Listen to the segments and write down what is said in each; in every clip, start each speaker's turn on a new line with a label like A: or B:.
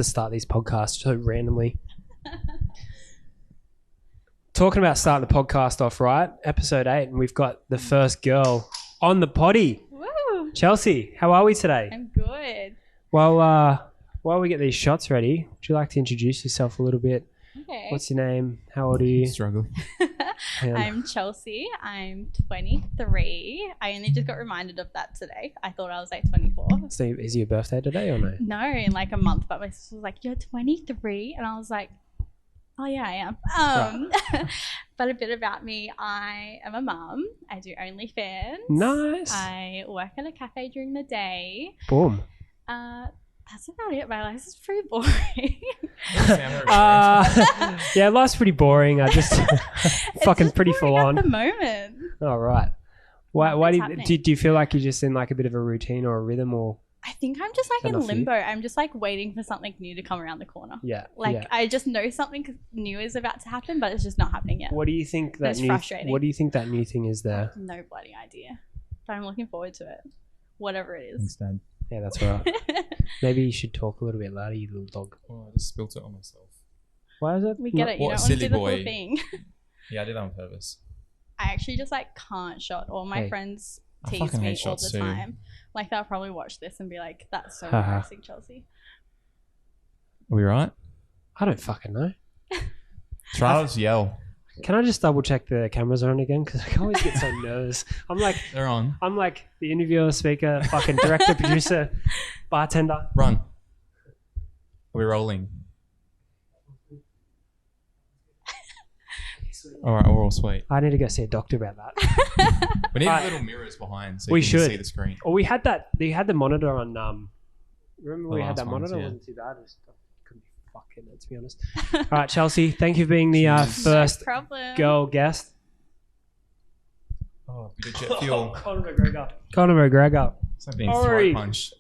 A: to start these podcasts so randomly. Talking about starting the podcast off right, episode 8, and we've got the first girl on the potty.
B: Woo!
A: Chelsea, how are we today?
B: I'm good.
A: Well, while we get these shots ready, would you like to introduce yourself a little bit?
B: Okay.
A: What's your name? How old are you?
C: Struggling.
B: I'm Chelsea. I'm 23. I only just got reminded of that today. I thought I was like 24.
A: So is your birthday today or no?
B: No, in like a month. But my sister was like, "You're 23," and I was like, "Oh yeah, I am." But a bit about me: I am a mum. I do Onlyfans.
A: Nice.
B: I work at a cafe during the day.
A: Boom.
B: That's about it. My life is pretty boring.
A: Yeah, life's pretty boring. I just fucking
B: just
A: pretty
B: boring
A: full on.
B: at the moment.
A: All right. Why
B: Nothing's
A: do you feel like you're just in like a bit of a routine or a rhythm or?
B: I think I'm just like
A: Enough
B: in
A: for you?
B: limbo. I'm just like waiting for something new to come around the corner.
A: Yeah.
B: Like
A: yeah.
B: I just know something new is about to happen, but it's just not happening yet.
A: What do you think that
B: It's
A: new?
B: frustrating.
A: What do you think that new thing is there?
B: No bloody idea. But I'm looking forward to it. Whatever it is.
C: Thanks, Dad.
A: Yeah, that's right. Maybe you should talk a little bit louder, you little dog.
C: Oh, I just spilt it on myself.
A: Why is it?
B: We get it. You
C: What a
B: don't want to
C: silly
B: do the whole
C: boy.
B: thing.
C: Yeah, I did that on purpose.
B: I actually just like can't shot. All my
A: Hey.
B: friends
C: I
B: tease
C: fucking
B: me
C: hate
B: all
C: shots
B: the
C: too.
B: time. Like they'll probably watch this and be like, "That's so
A: Haha.
B: embarrassing, Chelsea."
C: Are we right?
A: I don't fucking know.
C: Charles, yell.
A: Can I just double check the cameras are on again? Because I always get so nervous. I'm like
C: They're on.
A: the interviewer, speaker, fucking director, producer, bartender.
C: Run. Are we rolling? All right, we're all sweet.
A: I need to go see a doctor about that.
C: We need
A: Right.
C: little mirrors behind so
A: We
C: you can
A: should.
C: see the screen.
A: Or we had that. They had the monitor on. Remember
C: The
A: we had
C: last
A: that
C: ones,
A: monitor?
C: yeah.
A: It wasn't too bad. It couldn't be fucking it, to be honest. All right, Chelsea. Thank you for being the first
B: No problem.
A: girl guest.
C: Oh, bit of jet fuel.
A: Conor McGregor.
C: It's like being
A: Ori.
C: throat punched.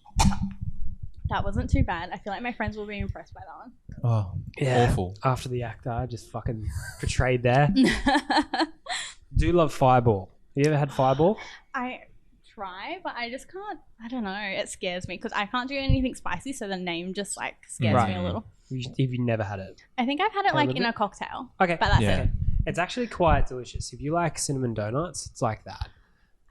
B: That wasn't too bad. I feel like my friends will be impressed by that
C: Oh,
A: Yeah.
C: awful.
A: After the actor, I just fucking portrayed there.
B: one.
A: Do love Fireball. You ever had Fireball?
B: I try, but I just can't. I don't know. It scares me because I can't do anything spicy, so the name just like scares
A: Right.
B: me a little.
A: If you never had it.
B: I think I've had it
A: Tell a
B: like
A: little
B: in a
A: bit.
B: cocktail,
A: Okay.
B: but that's
C: Yeah.
B: it.
A: It's actually quite delicious. If you like cinnamon donuts, it's like that.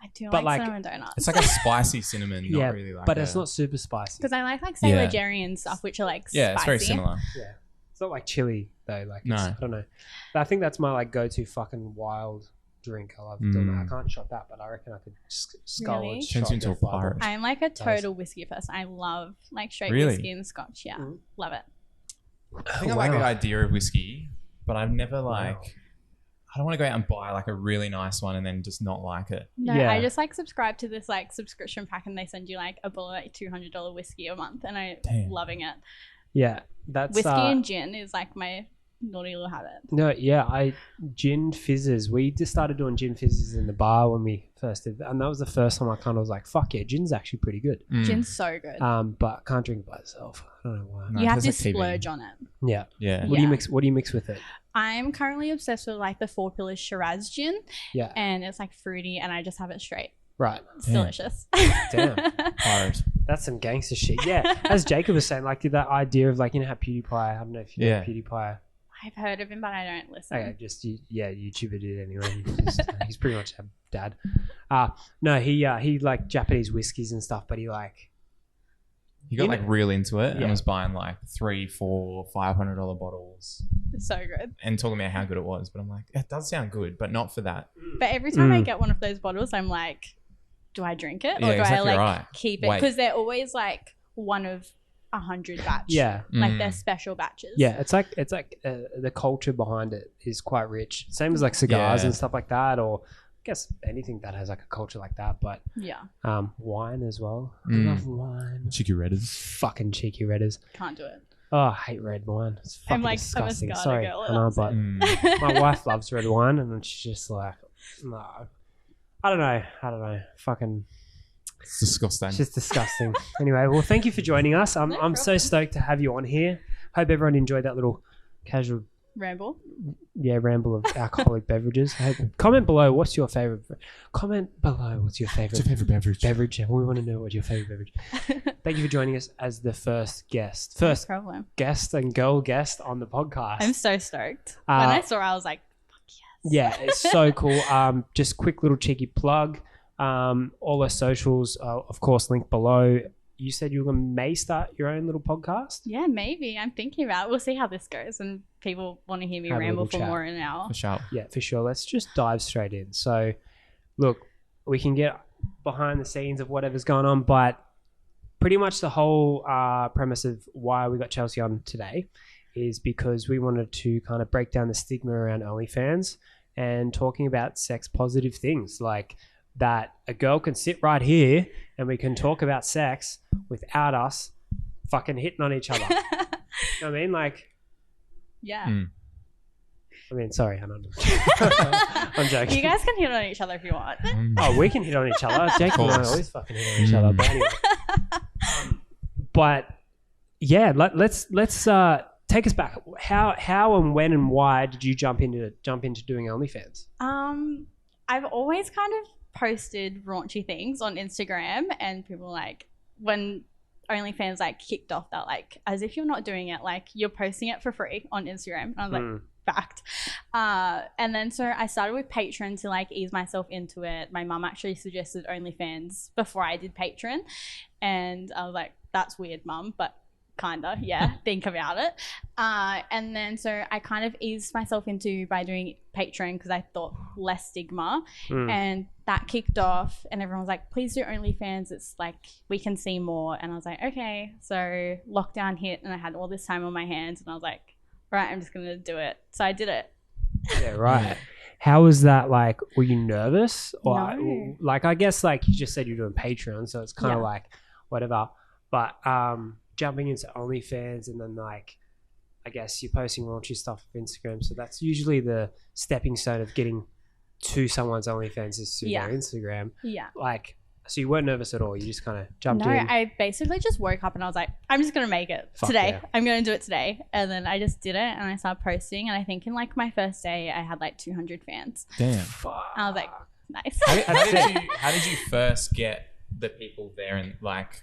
B: I do
A: But,
B: like
A: like,
B: cinnamon donuts.
C: It's like a spicy cinnamon, not
A: Yeah,
C: really like
A: but it's not super spicy.
B: because I like
C: Yeah.
B: Sailor Jerry and stuff, which are like
C: Yeah, it's very
B: spicy.
C: similar.
A: Yeah. It's not like chili though. Like
C: No.
A: I don't know. But I think that's my like go-to fucking wild drink. I love doing that. I can't shot that, but I reckon I could skull
B: Really?
A: and
C: Turns
A: shot
C: you into
A: the
C: a
A: Fireball.
C: pirate.
B: I'm like a total whiskey person. I love like straight
C: Really?
B: whiskey and scotch. Yeah,
A: Mhm.
B: love it.
C: I think
A: Oh,
C: I like
A: wow.
C: the idea of whiskey, but I've never like.
A: Wow.
C: I don't want to go out and buy like a really nice one and then just not like it.
B: No,
A: Yeah.
B: I just like subscribe to this like subscription pack, and they send you like a bottle of like $200 whiskey a month, and I'm
C: Damn.
B: loving it.
A: Yeah, that's
B: Whiskey and gin is like my naughty little habit.
A: no, yeah. Gin fizzes. We just started doing gin fizzes in the bar when we first did, and that was the first time I kind of was like, "Fuck yeah, gin's actually pretty good."
C: Mm.
B: Gin's so good.
A: But I can't drink it by itself. I don't know why.
C: No,
B: you have to
C: tastes like TV.
B: splurge on it.
A: Yeah.
C: Yeah.
A: What do you
B: Yeah.
A: mix? What do you mix with it?
B: I'm currently obsessed with like the Four Pillars Shiraz gin,
A: Yeah.
B: and it's like fruity, and I just have it straight.
A: Right.
B: It's
C: Damn.
B: delicious.
A: Damn.
C: Pirate.
A: That's some gangster shit. Yeah. As Jacob was saying, like that idea of like, you know how PewDiePie, I don't know if you know
C: Yeah.
A: PewDiePie.
B: I've heard of him, but I don't listen.
A: Okay, just yeah, YouTuber did anyway. He's pretty much a dad. No, he like Japanese whiskeys and stuff, but he like
C: He got like real into it
A: Yeah.
C: and was buying like $300, $400, $500 bottles
B: It's so good.
C: and talking about how good it was. But I'm like, it does sound good, but not for that.
B: But every time I
A: Mm.
B: get one of those bottles, I'm like, do I drink it or
C: Yeah,
B: do
C: exactly
B: I like
C: right.
B: keep it?
C: Wait.
B: Because they're always like one of 100 batch.
A: yeah.
B: Like
C: Mm.
B: they're special batches.
A: Yeah, it's like the culture behind it is quite rich. Same as like cigars
C: Yeah.
A: and stuff like that, or I guess anything that has like a culture like that. But
B: Yeah.
A: wine as well. I
C: Mm.
A: love wine.
C: Cheeky Redders.
A: Fucking cheeky redders.
B: Can't do it.
A: Oh, I hate red wine. It's fucking
B: I'm like,
A: disgusting.
B: I'm a Scada
A: Sorry,
B: girl,
A: I
B: and
A: know,
B: I'm
A: but
C: Mm.
A: my wife loves red wine, and then she's just like, no. I don't know. Fucking,
C: It's disgusting.
A: it's just disgusting. Anyway, well, thank you for joining us. I'm so
B: problem.
A: stoked to have you on here. Hope everyone enjoyed that little casual
B: Ramble.
A: Ramble of alcoholic beverages. Comment below what's your favorite. Comment below what's your favorite.
C: What's your favorite beverage?
A: Beverage. We want to know what your favorite beverage. Thank you for joining us as the first guest,
B: No problem.
A: guest and girl guest on the podcast.
B: I'm so stoked. When I saw her, I was like, fuck yes.
A: Yeah, it's so cool. Just quick little cheeky plug. All our socials, of course, linked below. You said you may start your own little podcast?
B: Yeah, maybe. I'm thinking about it. We'll see how this goes. And people want to hear me
A: Have a
B: ramble
A: little
B: for
A: chat.
B: more than an hour.
C: For sure.
A: Yeah, for sure. Let's just dive straight in. So, look, we can get behind the scenes of whatever's going on, but pretty much the whole premise of why we got Chelsea on today is because we wanted to kind of break down the stigma around OnlyFans and talking about sex positive things like that a girl can sit right here and we can talk about sex without us fucking hitting on each other. You know what I mean? Like,
B: Yeah.
A: I mean, sorry, Hannah. I'm joking.
B: You guys can hit on each other if you want.
A: Oh, we can hit on each other. Jake and I
C: course.
A: always fucking hit on each other. But anyway. But yeah, let's take us back. How and when and why did you jump into doing OnlyFans?
B: I've always kind of posted raunchy things on Instagram, and people like when OnlyFans like kicked off, they're like, as if you're not doing it, like you're posting it for free on Instagram. And I was like, fact. And then so I started with Patreon to like ease myself into it. My mum actually suggested OnlyFans before I did Patreon, and I was like, that's weird, mum, but kinda, yeah, think about it. And then so I kind of eased myself into by doing Patreon because I thought less stigma, and that kicked off, and everyone was like, please do OnlyFans, it's like we can see more. And I was like, okay. So lockdown hit and I had all this time on my hands, and I was like, right, I'm just gonna do it. So I did it.
A: Yeah, right. How was that? Like, were you nervous? Or
B: No.
A: like, I guess like you just said you're doing Patreon, so it's kind of like whatever. But jumping into OnlyFans and then like, I guess you're posting raunchy stuff on Instagram, so that's usually the stepping stone of getting to someone's OnlyFans is through their Instagram.
B: Yeah.
A: Like, so you weren't nervous at all. You just kind of jumped
B: No,
A: in.
B: I basically just woke up and I was like, I'm just going to make it today.
A: yeah.
B: I'm going to do it today. And then I just did it and I started posting. And I think in like my first day, I had like 200 fans.
C: Damn.
B: I was like, nice.
C: How did you first get the people there? And like,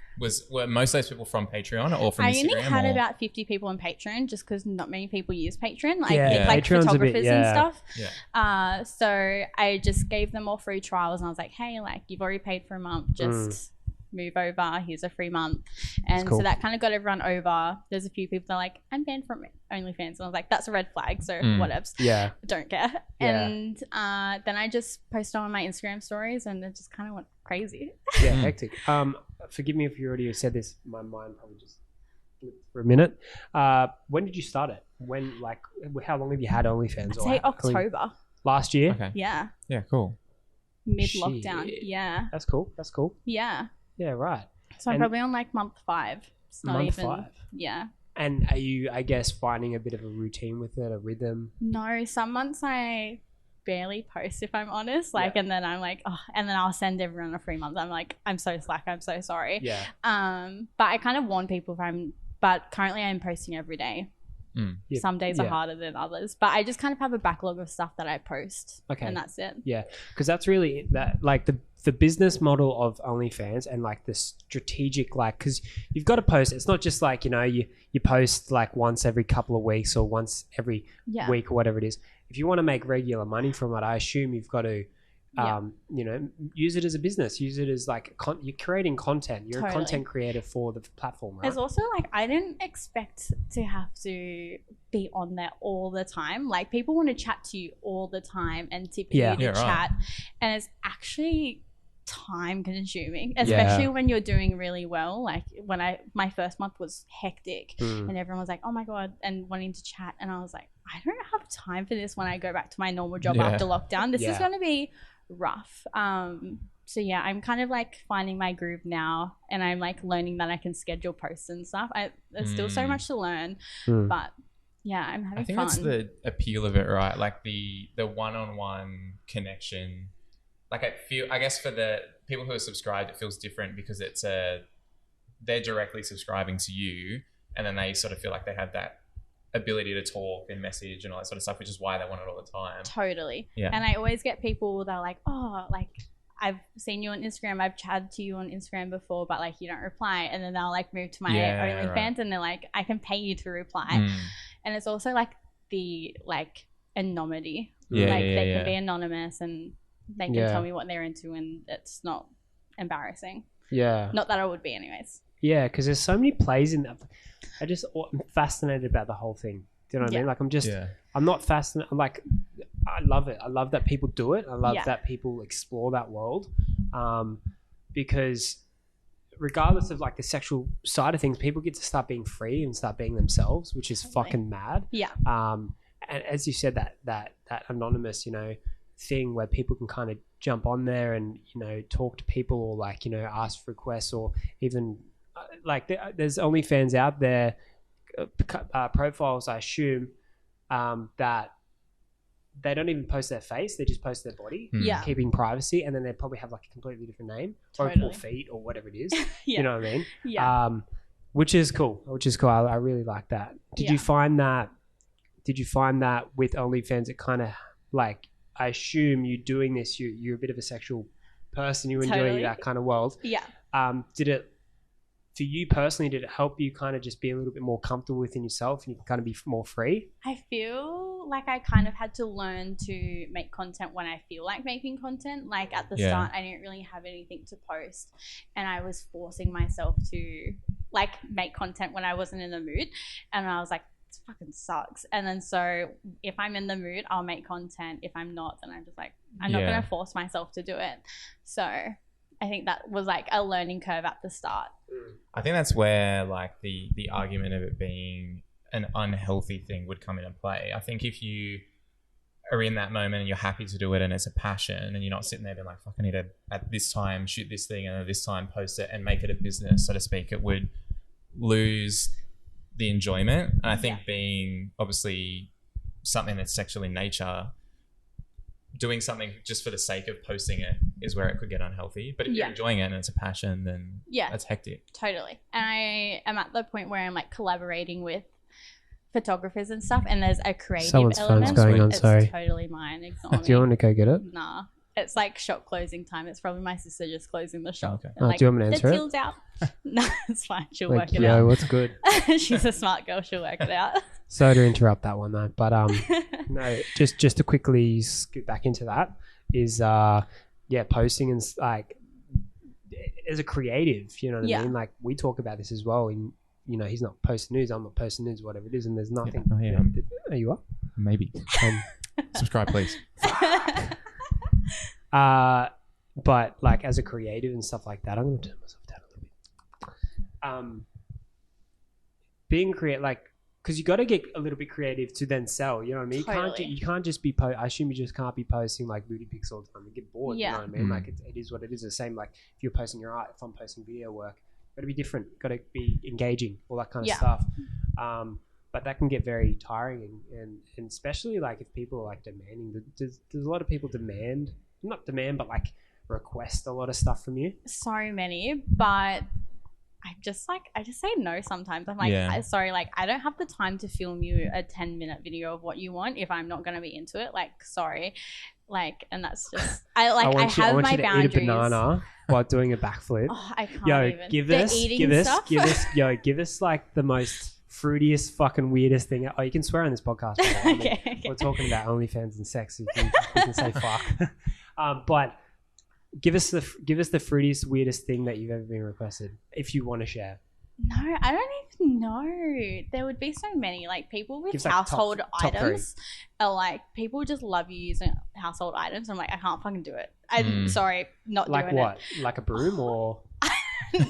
C: were most of those people from Patreon or from
B: I
C: Instagram?
B: only had
C: or?
B: about 50 people on Patreon just because not many people use Patreon. Like,
A: Yeah,
B: it's like
A: Patreon's a bit-
B: photographers and stuff.
C: Yeah.
B: So I just gave them all free trials and I was like, hey, like you've already paid for a month. Just move over. Here's a free month. And
A: cool.
B: so that kind of got everyone over. There's a few people that are like, I'm banned from OnlyFans. And I was like, that's a red flag. So whatevs.
A: Yeah.
B: Don't care.
A: Yeah.
B: And then I just posted on my Instagram stories and it just kind of went crazy.
A: Yeah, hectic. Forgive me if you already said this. My mind probably just flipped for a minute. When did you start it? When, like, how long have you had OnlyFans?
B: I'd say October.
A: Last year?
C: Okay.
B: Yeah.
C: Yeah, cool.
B: Mid-lockdown.
A: Shit.
B: Yeah.
A: That's cool. That's cool.
B: Yeah.
A: Yeah, right.
B: So I'm
A: And-
B: probably on like month 5. It's not
A: Month
B: even.
A: 5.
B: Yeah.
A: And are you, I guess, finding a bit of a routine with it, a rhythm?
B: No, some months I barely post if I'm honest. Like, and then I'm like, oh, and then I'll send everyone a free month. I'm like, I'm so slack. I'm so sorry.
A: Yeah.
B: But I kind of warn people but currently I'm posting every day.
A: Yeah.
B: Some days are harder than others, but I just kind of have a backlog of stuff that I post.
A: Okay.
B: And that's it.
A: Yeah, because that's really that, like the business model of OnlyFans and like the strategic, like, because you've got to post. It's not just like, you know, you post like once every couple of weeks or once every week or whatever it is. If you want to make regular money from it, I assume you've got to, you know, use it as a business. Use it as like you're creating content. You're a content creator for the platform, right?
B: There's also like, I didn't expect to have to be on there all the time. Like people want to chat to you all the time and tip you to chat. And it's actually time consuming, especially when you're doing really well. Like when my first month was hectic and everyone was like, oh my God, and wanting to chat. And I was like, I don't have time for this when I go back to my normal job after lockdown. This is going to be rough. So yeah, I'm kind of like finding my groove now, and I'm like learning that I can schedule posts and stuff. There's still so much to learn, but yeah, I'm having fun.
C: I think that's the appeal of it, right? Like the one-on-one connection. Like I guess for the people who are subscribed, it feels different because they're directly subscribing to you, and then they sort of feel like they have that ability to talk and message and all that sort of stuff, which is why they want it all the time.
B: Totally.
C: Yeah.
B: And I always get people that are like, oh, like, I've seen you on Instagram, I've chatted to you on Instagram before, but like you don't reply. And then they'll like move to my OnlyFans and they're like, I can pay you to reply. And it's also like the like anonymity. They can be anonymous and they can tell me what they're into and it's not embarrassing. Yeah. Not that I would be anyways.
A: Yeah, because there's so many plays in that. I'm fascinated about the whole thing. Do you know what I mean? Like I'm not fascinated. Like I love it. I love that people do it. I love that people explore that world, because regardless of like the sexual side of things, people get to start being free and start being themselves, which is fucking mad.
B: Yeah.
A: And as you said, that anonymous, you know, thing where people can kind of jump on there and, you know, talk to people or like, you know, ask for requests or even like there's OnlyFans out there, profiles, I assume, that they don't even post their face, they just post their body, keeping privacy, and then they probably have like a completely different name or feet or whatever it is. You know what I mean?
B: Yeah.
A: Which is cool. I really like that. Did you find that with OnlyFans, it kind of like, I assume you doing this, you're a bit of a sexual person, you enjoy that kind of world.
B: Yeah.
A: For you personally, did it help you kind of just be a little bit more comfortable within yourself and you can kind of be more free?
B: I feel like I kind of had to learn to make content when I feel like making content. Like at the start, I didn't really have anything to post and I was forcing myself to like make content when I wasn't in the mood. And I was like, this fucking sucks. And then so if I'm in the mood, I'll make content. If I'm not, then I'm just like, I'm not going to force myself to do it. So I think that was like a learning curve at the start.
C: I think that's where like the argument of it being an unhealthy thing would come into play. I think if you are in that moment and you're happy to do it and it's a passion and you're not sitting there being like, fuck, I need to at this time shoot this thing and at this time post it and make it a business, so to speak, it would lose the enjoyment. And I think being obviously something that's sexual in nature, doing something just for the sake of posting it is where it could get unhealthy. But if you're enjoying it and it's a passion, then that's hectic.
B: Totally. And I am at the point where I'm like collaborating with photographers and stuff, and there's a creative element.
A: Someone's phone's going on,
B: it's
A: sorry.
B: Totally mine. Ignore me.
A: Do you want me to go get it?
B: Nah. It's like shop closing time. It's probably my sister just closing the shop.
C: Okay.
B: Like,
A: do you want me to answer it?
B: The till's out. No, it's fine. She'll
A: Like,
B: work it out.
A: what's good?
B: She's a smart girl. She'll work it out.
A: Sorry to interrupt that one though, but no, just to quickly scoot back into that is posting and like as a creative, you know what I mean? Like we talk about this as well. And you know, he's not posting news, I'm not posting news, whatever it is, and there's nothing. Are you up?
C: Maybe. Subscribe, please.
A: But like as a creative and stuff like that, I'm gonna turn myself down a little bit. Being creative, like, because you got to get a little bit creative to then sell. You know what I mean?
B: Totally.
A: You can't just be. I assume you just can't be posting like booty pics all the time. You get bored. You know what I mean? Like it is what it is. The same like if you're posting your art, if I'm posting video work, got to be different. Got to be engaging, all that kind of stuff. But that can get very tiring, and especially like if people are like demanding. There's a lot of people not demand, but like request a lot of stuff from you.
B: So many, but I just say no sometimes. I'm like, sorry, like I don't have the time to film you a 10-minute video of what you want if I'm not going to be into it. Like, sorry. Like, and that's just, I have my boundaries. I want you to eat a
A: banana while doing a backflip.
B: Oh, I can't even.
A: Give us like the most fruitiest fucking weirdest thing. Oh, you can swear on this podcast. Okay. We're talking about OnlyFans and sex. You can say fuck. But give us the fruitiest, weirdest thing that you've ever been requested, if you want to share.
B: No, I don't even know. There would be so many. Like people with household items are like, people just love you using household items. I'm like, I can't fucking do it. I'm sorry, not
A: like
B: doing
A: what?
B: it.
A: Like a broom or?
B: I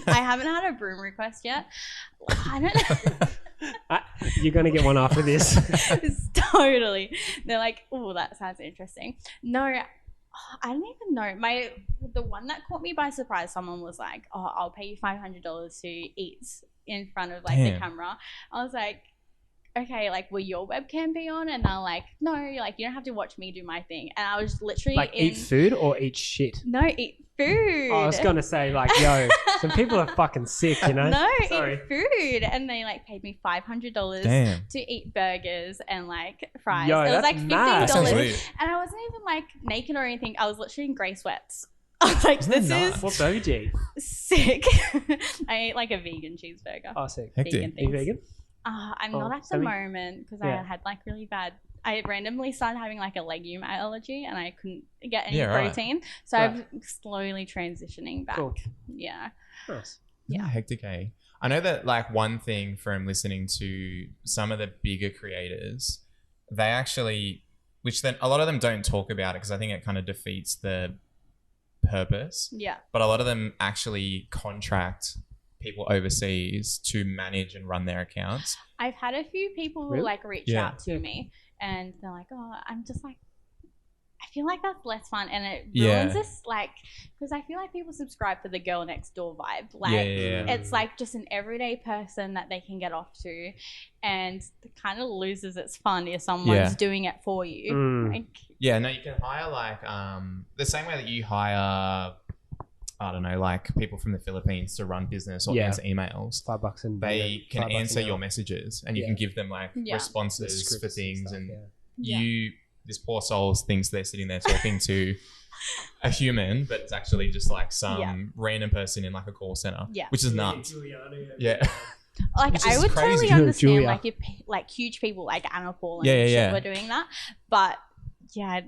B: haven't had a broom request yet. I don't know.
A: You're going to get one after this.
B: Totally. They're like, oh, that sounds interesting. No, I don't even know. The one that caught me by surprise, someone was like, oh, I'll pay you $500 to eat in front of like the camera. I was like, okay, like, will your webcam be on? And they're like, no, like, you don't have to watch me do my thing. And I was literally
A: Like eat food or eat shit?
B: No, eat food.
A: Oh, I was gonna say like, yo, some people are fucking sick, you know.
B: No,
A: Sorry.
B: eat food. And they like paid me $500
C: Damn.
B: to eat burgers and like fries.
A: Yo,
B: it was
A: that's
B: like
A: mad.
C: That
B: $15.
C: sounds weird.
B: And I wasn't even like naked or anything. I was literally in grey sweats. I was like,
C: Isn't that
B: this
C: nice?
B: is
A: What burger do you eat?
B: sick. I ate like a vegan cheeseburger.
A: Oh, sick.
C: Hectic.
B: Vegan
A: Are you
B: things.
A: vegan?
B: I'm
A: Oh,
B: not at the
A: semi-
B: moment because
A: Yeah.
B: I had like really bad. I randomly started having like a legume allergy and I couldn't get any
C: Yeah, right.
B: protein. So
A: Right.
B: I'm slowly transitioning back.
A: Cool.
B: Yeah.
A: Nice.
C: Yeah, hectic, eh? I know that like one thing from listening to some of the bigger creators, they actually, which then a lot of them don't talk about it because I think it kind of defeats the purpose.
B: Yeah.
C: But a lot of them actually contract people overseas to manage and run their accounts.
B: I've had a few people
A: Really?
B: like reach
C: Yeah.
B: out to me and they're like, oh, I'm just like, I feel like that's less fun and it
C: Yeah.
B: ruins this like, because I feel like people subscribe for the girl next door vibe. Like,
C: Yeah.
B: it's like just an everyday person that they can get off to and it kind of loses its fun if someone's
C: Yeah.
B: doing it for you.
A: Mm.
B: Like,
C: Yeah, no, you can hire like the same way that you hire, I don't know, like people from the Philippines to run business or
A: Yeah.
C: answer emails.
A: $5 and
C: They can
A: $5
C: answer
A: an
C: your
A: hour.
C: messages and you
A: Yeah.
C: can give them like
B: Yeah.
C: responses
A: Scripts
C: for things
A: stuff,
C: and
A: yeah.
C: you, this poor soul thinks they're sitting there talking to a human, but it's actually just like some
B: Yeah.
C: random person in like a call center,
B: Yeah.
C: which is nuts. Yeah.
B: like
C: Which
B: I
C: is
B: would
C: crazy.
B: totally understand
A: Julia.
B: like if like huge people like Anna Paul and
C: Yeah, yeah,
B: shit
C: yeah.
B: were doing that, but yeah,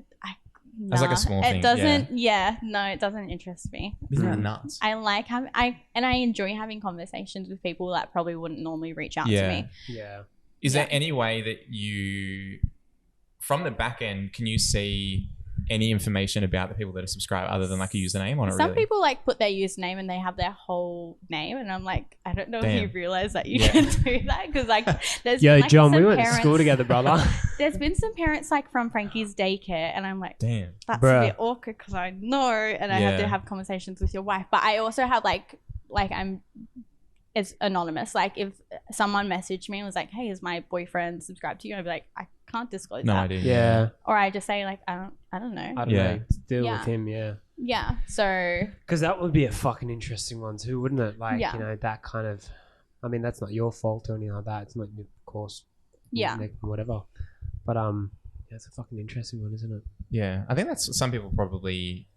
C: That's like a
B: nah,
C: small
B: it
C: thing,
B: doesn't. Yeah, no, it doesn't interest me.
C: Isn't that
A: Mm.
C: nuts?
B: I like having I enjoy having conversations with people that probably wouldn't normally reach out
C: Yeah.
B: to me.
A: Yeah.
C: Is
B: Yeah.
C: there any way that you, from the back end, can you see any information about the people that are subscribed other than like a username or not
B: Some
C: really?
B: people like put their username and they have their whole name, and I'm like, I don't know if
C: Damn.
B: you realize that you
C: Yeah.
B: can do that because like there's
A: Yo,
B: been, like,
A: John, we
B: some
A: went to
B: parents-
A: school together, brother.
B: There's been some parents like from Frankie's daycare, and I'm like,
C: Damn.
B: that's
A: Bruh.
B: a bit awkward because I know, and I have
C: Yeah.
B: to have conversations with your wife. But I also have like it's anonymous. Like if someone messaged me and was like, "Hey, is my boyfriend subscribed to you?" I'd be like, "I can't disclose
C: No
B: that."
C: idea.
A: Yeah.
B: Or I just say like, I don't know.
A: I don't
C: Yeah.
A: know. Deal
B: Yeah.
A: with him, yeah.
B: Yeah. So
A: Because that would be a fucking interesting one too, wouldn't it? Like,
B: Yeah.
A: you know, that kind of. I mean, that's not your fault or anything like that. It's not, of course.
B: Yeah.
A: Whatever. But yeah, it's a fucking interesting one, isn't it?
C: Yeah. I think that's some people probably,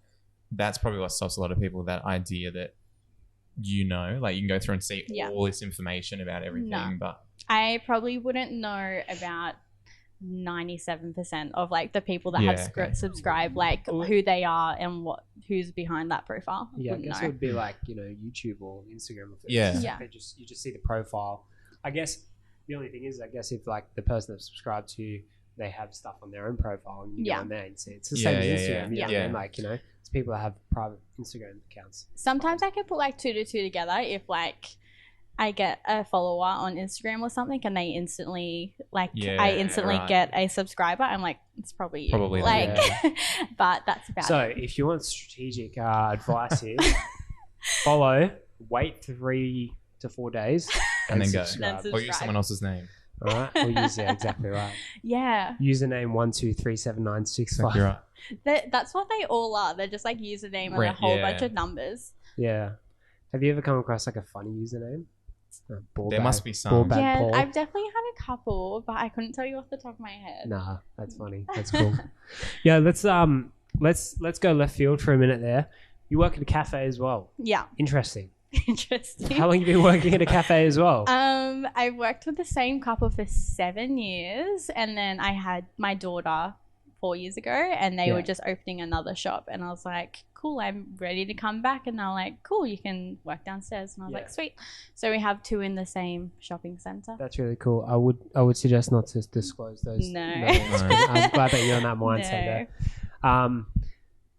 C: that's probably what stops a lot of people, that idea that, you know, like you can go through and see
B: Yeah.
C: all this information about everything,
B: No.
C: but
B: I probably wouldn't know about 97% of like the people that
C: Yeah,
B: have
C: okay.
B: subscribed, like who they are and who's behind that profile.
A: Yeah, I
B: Wouldn't
A: guess
B: know.
A: it would be like, you know, YouTube or Instagram. Or
C: Yeah.
B: Yeah.
A: You just see the profile. I guess the only thing is, I guess if like the person that's subscribed to you, they have stuff on their own profile and you
B: Yeah.
A: go on there and see it's the
C: Yeah,
A: same
C: yeah,
A: as
C: yeah.
A: Instagram. You know what I
C: Yeah.
A: mean? Like, you know, it's people that have private Instagram accounts.
B: Sometimes I can put like 2 to 2 together if like I get a follower on Instagram or something and they instantly like
C: Yeah,
B: I instantly
C: right.
B: get a subscriber. I'm like, it's probably you.
C: Probably them,
B: like but that's about
A: So
B: it.
A: if you want strategic advice here, follow, wait 3 to 4 days,
C: And then go.
A: subscribe.
B: Then
C: or use someone else's name.
A: All right, we'll use it exactly right.
B: Yeah.
A: Username 1237965.
C: Like you're right.
B: That's what they all are. They're just like username and a
C: Right,
B: whole
C: yeah.
B: bunch of numbers.
A: Yeah. Have you ever come across like a funny username?
C: There must be
A: Ball
C: some.
A: bag
B: Yeah,
A: Paul.
B: I've definitely had a couple, but I couldn't tell you off the top of my head.
A: Nah, that's funny. That's cool. Yeah, let's go left field for a minute there. You work at a cafe as well.
B: Yeah.
A: Interesting.
B: Interesting.
A: How long have you been working at a cafe as well?
B: I worked with the same couple for 7 years, and then I had my daughter 4 years ago, and they
A: Yeah.
B: were just opening another shop, and I was like, cool, I'm ready to come back. And they're like, cool, you can work downstairs. And I was
A: Yeah.
B: like, sweet. So we have 2 in the same shopping center.
A: That's really cool. I would suggest not to disclose those.
B: No.
A: names. I'm glad that you're in that mindset there.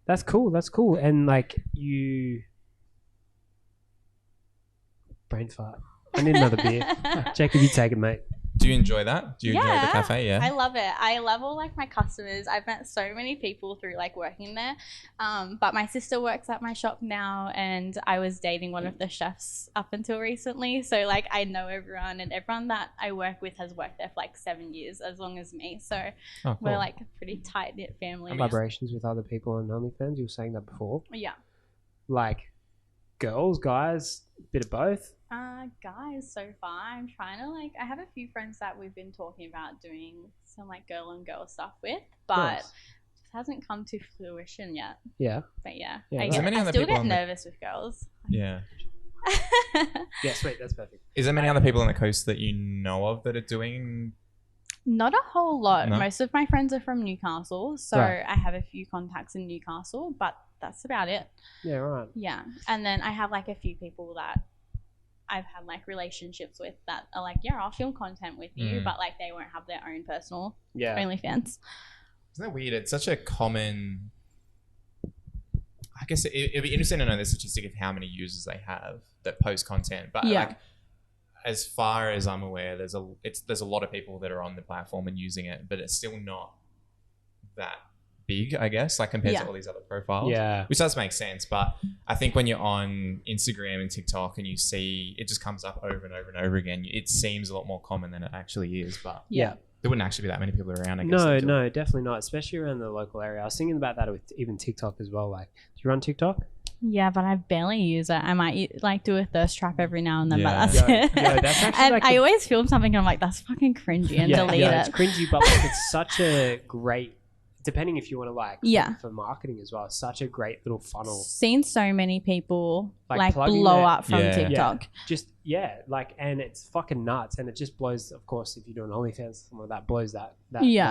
A: That's cool. That's cool. And like you, brain fart. I need another beer. Jacob, you take it, mate.
C: Do you enjoy that? Do you enjoy the cafe? Yeah.
B: I love it. I love all like my customers. I've met so many people through like working there. But my sister works at my shop now, and I was dating one of the chefs up until recently. So like I know everyone, and everyone that I work with has worked there for like 7 years, as long as me. So
C: Cool.
B: we're like a pretty tight knit family.
A: Collaborations with other people on OnlyFans. You were saying that before.
B: Yeah.
A: Like girls, guys, bit of both.
B: Guys, so far I'm trying to like, I have a few friends that we've been talking about doing some like girl on girl stuff with, but
A: Nice.
B: just hasn't come to fruition yet.
A: Yeah.
B: But yeah,
A: Yeah,
B: I,
A: nice.
B: I still get nervous with girls.
C: Yeah.
A: Yeah, sweet. That's perfect.
C: Is there many other people on the coast that you know of that are doing?
B: Not a whole lot.
C: No?
B: Most of my friends are from Newcastle, so
A: Right.
B: I have a few contacts in Newcastle, but that's about it.
A: Yeah, right.
B: Yeah. And then I have like a few people that I've had like relationships with that are like, yeah, I'll film content with you, but like they won't have their own personal
A: Yeah.
B: OnlyFans.
C: Isn't that weird? It's such a common. I guess it'd be interesting to know the statistic of how many users they have that post content. But
B: Yeah.
C: like, as far as I'm aware, there's a lot of people that are on the platform and using it, but it's still not that big, I guess, like compared to all these other profiles.
A: Yeah.
C: Which does make sense. But I think when you're on Instagram and TikTok and you see it just comes up over and over and over again, it seems a lot more common than it actually is. But
A: Yeah.
C: there wouldn't actually be that many people around, I guess.
A: No, definitely not. Especially around the local area. I was thinking about that with even TikTok as well. Like, do you run TikTok?
B: Yeah, but I barely use it. I might like do a thirst trap every now and then, but
C: Yeah.
B: that's it.
A: Yeah, that's actually
B: and
A: like
B: I always film something and I'm like, that's fucking cringy, and delete
A: it's
B: it.
A: cringy, but like it's such a great, depending if you want to like, for marketing as well, it's such a great little funnel.
B: Seen so many people
A: Like
B: like
A: plugging
B: blow
A: their-
B: up from
C: Yeah.
B: TikTok.
A: Just, like, and it's fucking nuts. And it just blows, of course, if you're doing OnlyFans, something like that blows that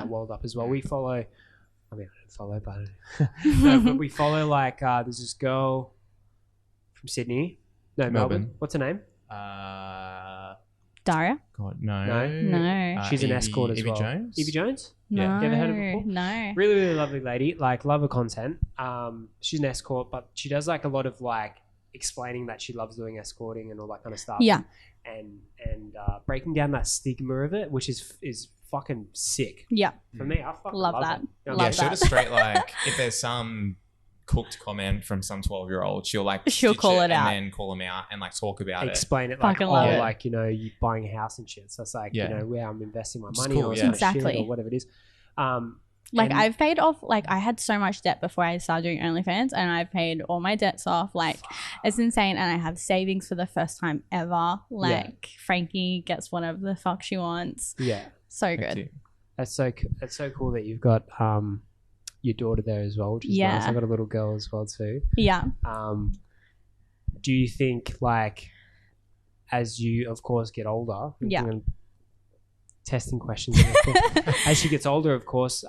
A: world up as well. We follow, I mean, I don't follow, but, no, but we follow like, there's this girl from Sydney. No, Melbourne. What's her name?
B: Daria?
C: God, no.
B: No.
A: She's an escort as
C: Evie
A: well.
C: Jones?
A: Evie Jones?
C: Yeah.
B: No.
A: You ever heard of her before?
B: No.
A: Really, really lovely lady. Like, love her content. She's an escort, but she does like a lot of like explaining that she loves doing escorting and all that kind of stuff.
B: Yeah.
A: And breaking down that stigma of it, which is fucking sick.
B: Yeah.
A: For me, I fucking
B: Love
A: love
B: that.
A: it. You know,
B: Love
C: Yeah, she'll
B: that.
C: just straight like, if there's some cooked comment from some 12-year-old, she'll
B: She'll call it out.
C: and then call them out and like talk about it.
A: explain it like,
B: Fucking love
C: it.
A: like, you know, you buying a house and shit. So it's like,
C: Yeah.
A: you know, where I'm investing my
C: Which is
A: money
C: cool,
A: or
C: yeah.
A: some shit
B: Exactly.
A: or whatever it is.
B: Like
A: and-
B: I've paid off, like I had so much debt before I started doing OnlyFans, and I've paid all my debts off. Like it's insane, and I have savings for the first time ever. Like Frankie gets whatever the fuck she wants.
A: Yeah.
B: So good.
A: That's so cool that you've got your daughter there as well, which is nice. I've got a little girl as well too.
B: Yeah.
A: Do you think like as you of course get older, testing questions as she gets older, of course,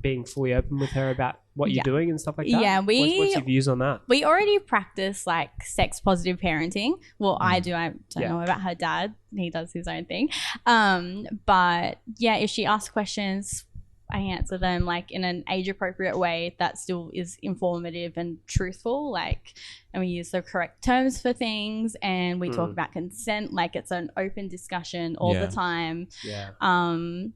A: being fully open with her about what you're doing and stuff like that?
B: Yeah,
A: what's your views on that?
B: We already practice like sex positive parenting. Well, I do. I don't know about her dad. He does his own thing. But yeah, if she asks questions, I answer them like in an age appropriate way that still is informative and truthful. Like, and we use the correct terms for things, and we talk about consent. Like it's an open discussion all the time.
A: Yeah.
B: And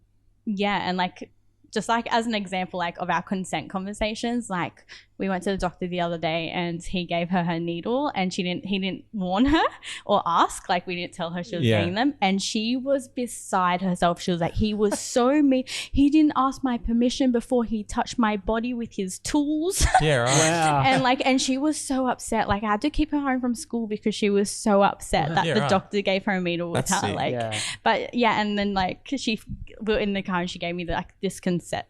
B: like just like as an example like of our consent conversations, like we went to the doctor the other day and he gave her needle, and he didn't warn her or ask, like we didn't tell her she was getting them, and she was beside herself. She was like, he was so mean, he didn't ask my permission before he touched my body with his tools.
C: Yeah, right.
A: Wow.
B: and she was so upset. Like I had to keep her home from school because she was so upset that the doctor gave her a needle with
C: That's
B: her.
C: sick.
B: Like but yeah, and then like we were in the car and she gave me this consent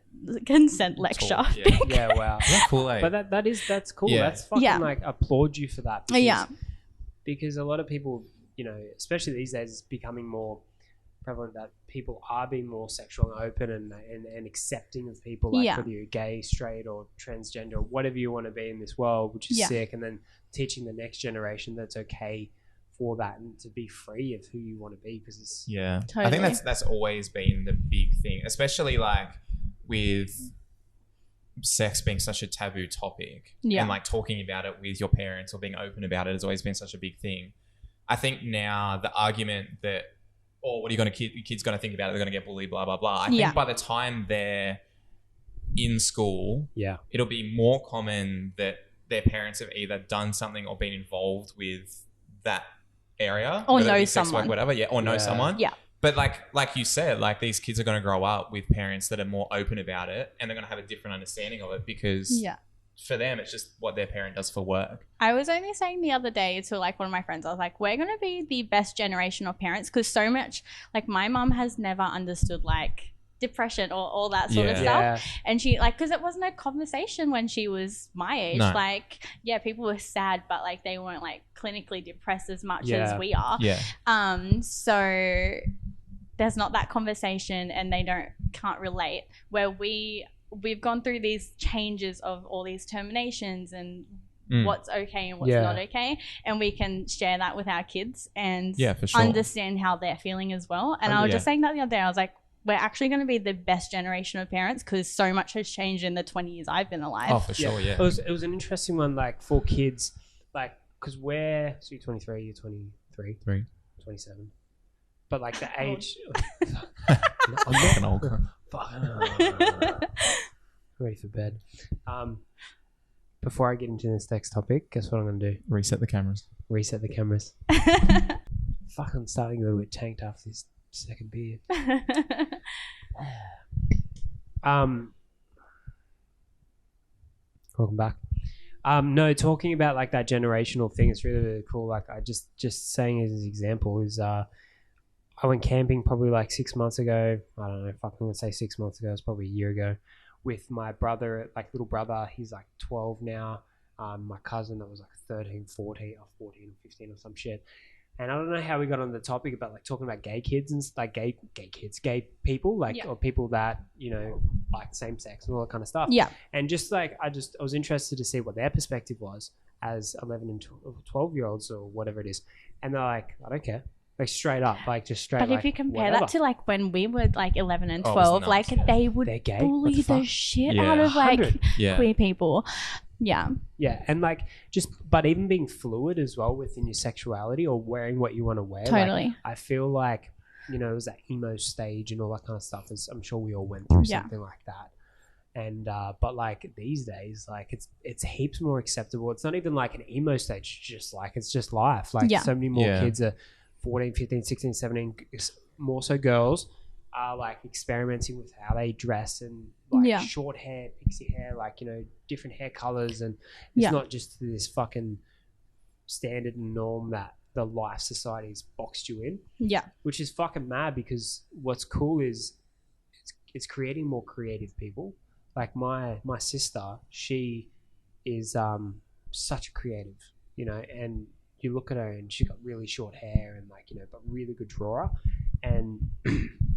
B: lecture.
A: Yeah, wow.
C: That's cool, eh?
A: But that's cool.
C: Yeah.
A: That's fucking like applaud you for that. Because a lot of people, you know, especially these days, it's becoming more prevalent that people are being more sexual and open and accepting of people, like whether you're gay, straight, or transgender, or whatever you want to be in this world, which is sick. And then teaching the next generation that's okay for that and to be free of who you want to be, because it's
B: Totally.
C: I think that's always been the big thing, especially like with sex being such a taboo topic and like talking about it with your parents or being open about it has always been such a big thing. I think now the argument that or what are you going to your kid's going to think about it? They're going to get bullied, blah, blah, blah. I
B: Yeah.
C: think by the time they're in school, it'll be more common that their parents have either done something or been involved with that area.
B: Or
C: whether it
B: know
C: be sex work,
B: someone.
C: whatever. Yeah. Or know someone.
B: Yeah.
C: But like you said, like these kids are going to grow up with parents that are more open about it, and they're going to have a different understanding of it because for them, it's just what their parent does for work.
B: I was only saying the other day to like one of my friends, I was like, we're going to be the best generation of parents because so much, like my mum has never understood like depression or all that sort of stuff. And she like, because it wasn't a conversation when she was my age.
C: No.
B: Like, yeah, people were sad, but like they weren't like clinically depressed as much as we are.
C: Yeah.
B: So there's not that conversation and they can't relate where we've gone through these changes of all these terminations and what's okay and what's not okay, and we can share that with our kids and
C: for sure.
B: understand how they're feeling as well. And I was just saying that the other day, I was like, we're actually going to be the best generation of parents because so much has changed in the 20 years I've been alive.
C: Oh, for sure, yeah.
A: It was an interesting one, like for kids, like because you're 23, you're 23, 27, but like the age.
C: I'm not an old guy.
A: Ready for bed. Before I get into this next topic, guess what I'm going to do?
C: Reset the cameras.
A: Fucking starting a little bit tanked after this second beer. Welcome back. No, talking about like that generational thing, it's really, really cool. Like I just saying as an example is I went camping probably like 6 months ago. I don't know if I can say 6 months ago. It's probably a year ago with my brother, like little brother. He's like 12 now. My cousin that was like 13, 14 or 15 or some shit. And I don't know how we got on the topic about like talking about gay kids and like gay people, like or people that, you know, like same sex and all that kind of stuff.
B: Yeah.
A: And just like I was interested to see what their perspective was as 11 and 12 year olds or whatever it is. And they're like, I don't care. Like straight up, like just straight.
B: But
A: like,
B: if you compare
A: whatever.
B: that to like when we were like 11 and
C: Oh, it
B: 12,
C: was
B: like
C: nuts.
B: they would
A: They're gay?
B: bully
A: What the
B: the
A: fuck?
B: shit
C: Yeah.
B: out of like
A: 100.
B: queer people. Yeah.
A: Yeah, and like but even being fluid as well within your sexuality or wearing what you want to wear.
B: Totally.
A: Like, I feel like, you know, it was that emo stage and all that kind of stuff. I'm sure we all went through something like that. And but like these days, like it's heaps more acceptable. It's not even like an emo stage, it's just life. Like so many more kids are 14, 15, 16, 17, more so girls are like experimenting with how they dress and like short hair, pixie hair, like, you know, different hair colors, and it's not just this fucking standard and norm that the life society's boxed you in. Yeah. Which is fucking mad because what's cool is it's creating more creative people. Like my sister, she is such a creative, you know, and you look at her and she got really short hair and like, you know, but really good drawer. And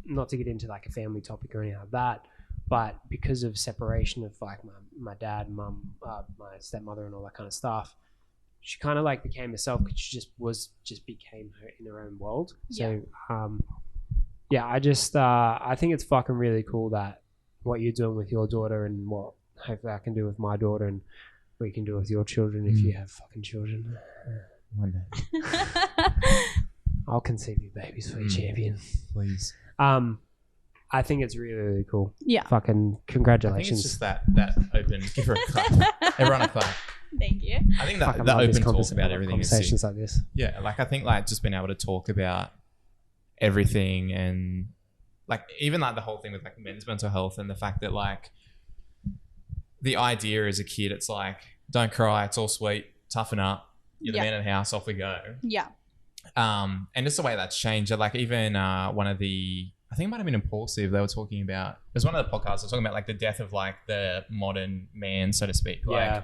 A: not to get into like a family topic or anything like that, but because of separation of like my dad, mum, my stepmother and all that kind of stuff, she kind of like became herself because she just became her in her own world. So I think it's fucking really cool that what you're doing with your daughter and what hopefully I can do with my daughter and what you can do with your children if you have fucking children.
C: One day.
A: I'll conceive you babies for you, champion.
C: Please.
A: I think it's really, really cool.
B: Yeah.
A: Fucking
C: I
A: congratulations.
C: think it's just that open. Give her a clap. Everyone a clap.
B: Thank you.
C: I think
A: Fucking
C: that
A: love this
C: open talk about everything is sick.
A: conversations like this.
C: Yeah, like I think like just being able to talk about everything and like even like the whole thing with like men's mental health and the fact that like the idea as a kid, it's like, don't cry, it's all sweet, toughen up, you're the man of the house, off we go.
B: Yeah.
C: And just the way that's changed. Like even one of the, I think it might have been Impulsive, they were talking about, it was one of the podcasts, they were talking about like the death of like the modern man, so to speak. Like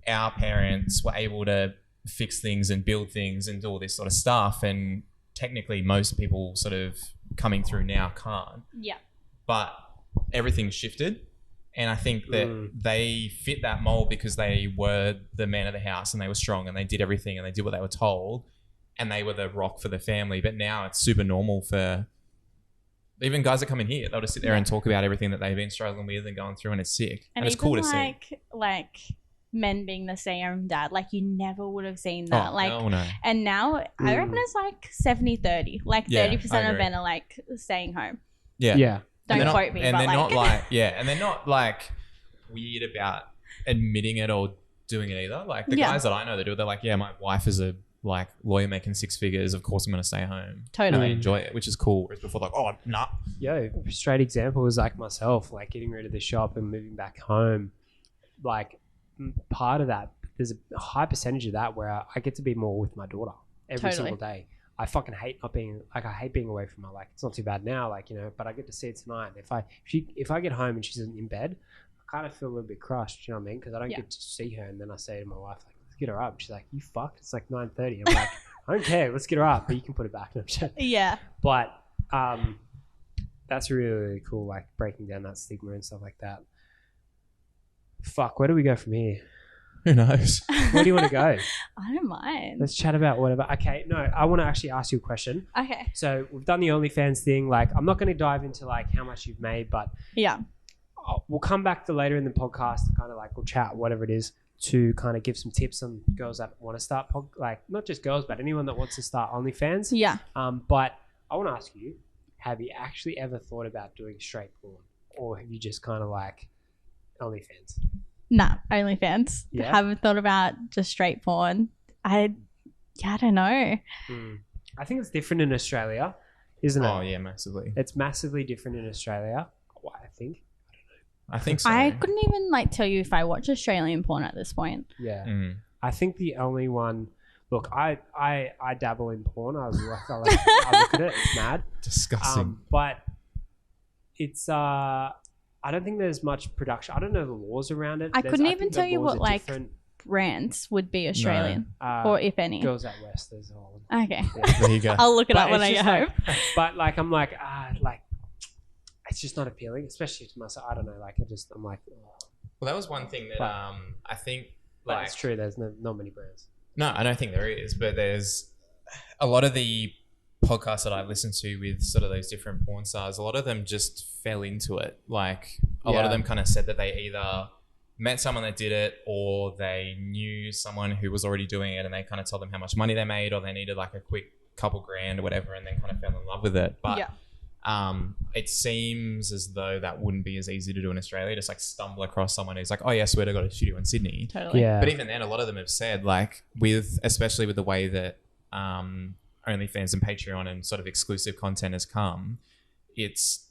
C: our parents were able to fix things and build things and do all this sort of stuff. And technically most people sort of coming through now can't. Yeah. But everything's shifted. And I think that they fit that mold because they were the man of the house and they were strong and they did everything and they did what they were told and they were the rock for the family. But now it's super normal for even guys that come in here. They'll just sit there and talk about everything that they've been struggling with and going through, and it's sick. And it's cool to see.
B: Like men being the stay-at-home dad. Like, you never would have seen that.
C: No.
B: And now I reckon it's like 70-30. Like 30% of men are like staying home.
A: Yeah.
B: Don't quote me,
C: and
B: but
C: they're
B: like,
C: not like and they're not like weird about admitting it or doing it either. Like the guys that I know that do it, they're like, my wife is a like lawyer making 6 figures. Of course, I'm going to stay home.
B: Totally.
C: And I enjoy it, which is cool. Whereas before, like, nah.
A: Yo, straight example is like myself, like getting rid of the shop and moving back home. Like part of that, there's a high percentage of that where I get to be more with my daughter every single day. I fucking hate not being like, I hate being away from her. Like, it's not too bad now, like, you know, but I get to see it tonight. If I get home and she's in bed, I kind of feel a little bit crushed, you know what I mean? Because I don't get to see her. And then I say to my wife, like, let's get her up. She's like, you fucked? It's like 9:30. I'm like, I don't care. Let's get her up, but you can put it back.
B: Yeah.
A: But that's really, really cool, like breaking down that stigma and stuff like that. Fuck, where do we go from here?
C: Who knows?
A: Where do you want to go?
B: I don't mind.
A: Let's chat about whatever. Okay, no, I want to actually ask you a question.
B: Okay.
A: So we've done the OnlyFans thing. Like, I'm not going to dive into like how much you've made, but
B: Yeah.
A: we'll come back to later in the podcast to kind of like, we'll chat, whatever it is, to kind of give some tips on girls that want to start, like not just girls, but anyone that wants to start OnlyFans.
B: Yeah.
A: But I want to ask you, have you actually ever thought about doing straight porn, or have you just kind of like OnlyFans?
B: Nah, OnlyFans.
A: Yeah?
B: Haven't thought about just straight porn. I don't know.
A: I think it's different in Australia, isn't it?
C: Oh yeah, massively.
A: It's massively different in Australia, I think.
C: I think so.
B: I couldn't even like tell you if I watch Australian porn at this point.
A: Yeah.
C: Mm.
A: I think the only one... Look, I dabble in porn. I look at it. It's mad.
C: Disgusting.
A: But it's... I don't think there's much production. I don't know the laws around it.
B: I couldn't even
A: think the
B: tell you
A: laws
B: what
A: are
B: like
A: different.
B: brands would be Australian, or if any.
A: Girls Out West. There's all.
B: Okay.
A: Yeah.
C: There you go.
B: I'll look it up
A: But
B: when I
A: it's
B: get
A: just
B: home.
A: But like, I'm like, like, it's just not appealing, especially to myself. I don't know. Like, I'm like, oh.
C: Well, that was one thing that I think.
A: But
C: Like,
A: it's true. There's not many brands.
C: No, I don't think there is, but there's a lot of the podcasts that I've listened to with sort of those different porn stars. A lot of them just fell into it. Like a lot of them kind of said that they either met someone that did it, or they knew someone who was already doing it, and they kind of told them how much money they made, or they needed like a quick couple grand or whatever, and then kind of fell in love with it. But it seems as though that wouldn't be as easy to do in Australia. Just like stumble across someone who's like, oh yeah, I swear to God, a studio in Sydney.
B: Totally.
A: Yeah.
C: But even then, a lot of them have said, like, especially with the way that OnlyFans and Patreon and sort of exclusive content has come, it's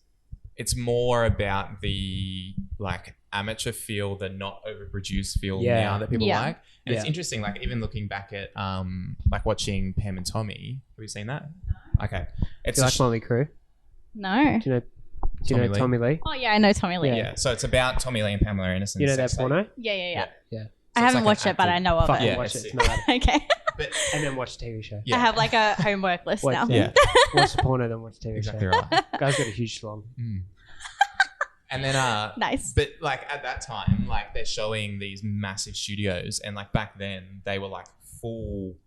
C: more about the like amateur feel, the not overproduced feel now that people like. And it's interesting, like even looking back at like watching Pam and Tommy. Have you seen that? Okay, it's
A: Do you like Motley Crue?
B: No.
A: Do you know Tommy Lee?
B: Oh yeah, I know Tommy Lee.
C: Yeah, so it's about Tommy Lee and Pamela Anderson.
A: You know that porno?
B: Yeah.
A: Yeah.
B: I haven't watched it, but I know of
A: Fucking
B: it.
A: watch it.
C: it's-
A: It's mad.
B: Okay.
C: But,
A: And then watch the TV show.
C: yeah,
B: I have like a homework list now.
C: yeah,
A: Watch the porno, then watch the TV
C: exactly
A: show.
C: right.
A: Guy's got a huge schlong.
C: And then
B: Nice.
C: but like at that time, like they're showing these massive studios, and like back then they were like full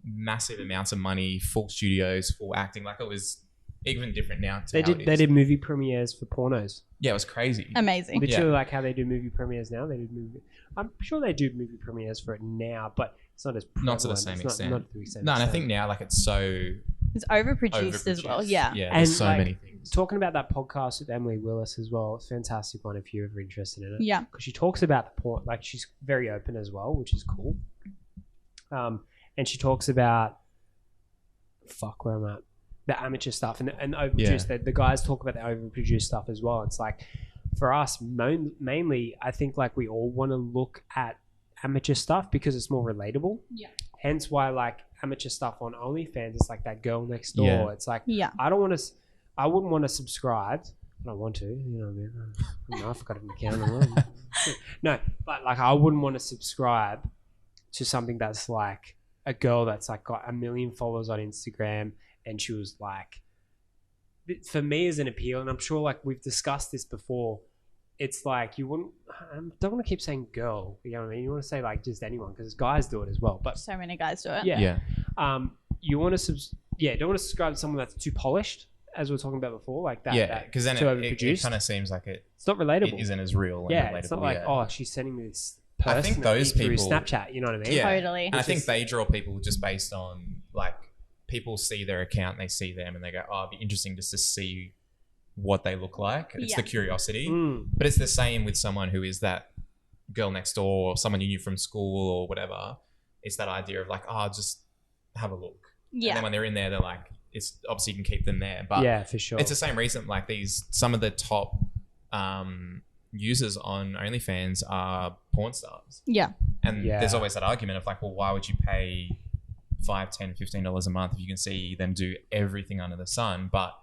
C: massive amounts of money, full studios, full acting. Like it was even different now to
A: They did movie premieres for pornos.
C: Yeah, it was crazy.
B: Amazing.
A: Literally like how they do movie premieres now. I'm sure they do movie premieres for it now, but it's not as prevalent.
C: Not to the same extent.
A: Not to the same
C: No, and I
A: extent.
C: think now like it's so
B: It's overproduced as well. Yeah.
C: Yeah,
A: And,
C: there's so
A: like,
C: many things.
A: Talking about that podcast with Emily Willis as well, it's a fantastic one if you're ever interested in it.
B: Yeah.
A: Because she talks about the porn, like she's very open as well, which is cool. And she talks about, where I'm at, the amateur stuff and overproduced. The guys talk about the overproduced stuff as well. It's like, for us, mainly, I think like we all want to look at amateur stuff because it's more relatable.
B: Yeah.
A: Hence why like amateur stuff on OnlyFans, it's like that girl next door.
C: Yeah.
A: It's like,
B: Yeah.
A: I wouldn't want to subscribe. I don't want to, you know what I mean? I don't know, I forgot an account. No, but like I wouldn't want to subscribe to something that's like a girl that's like got 1 million followers on Instagram, and she was like, for me as an appeal, and I'm sure like we've discussed this before, it's like you wouldn't, I don't want to keep saying girl, you know what I mean? You want to say like just anyone, because guys do it as well. But
B: So many guys do it.
A: yeah. You want to don't want to subscribe to someone that's too polished, as we were talking about before, like that.
C: Yeah, because then
A: too
C: it
A: overproduced.
C: kind of seems like
A: it's not relatable.
C: it isn't as real. And
A: Yeah,
C: relatable.
A: it's not like, oh, she's sending me this personally
C: I think those
A: through
C: people-
A: Snapchat. You know what I mean?
C: Yeah.
B: Totally.
C: And I think they draw people just based on like people see their account, they see them, and they go, "Oh, it'd be interesting just to see what they look like." It's
B: Yeah.
C: the curiosity,
A: Mm.
C: but it's the same with someone who is that girl next door or someone you knew from school or whatever. It's that idea of like, "Oh, just have a look." And
B: Yeah.
C: then when they're in there, they're like, "It's obviously you can keep them there," but
A: Yeah, for sure.
C: it's the same reason. Like some of the top users on OnlyFans are porn stars.
B: Yeah.
C: And
A: Yeah.
C: there's always that argument of like, well, why would you pay $5, $10, $15 a month if you can see them do everything under the sun? But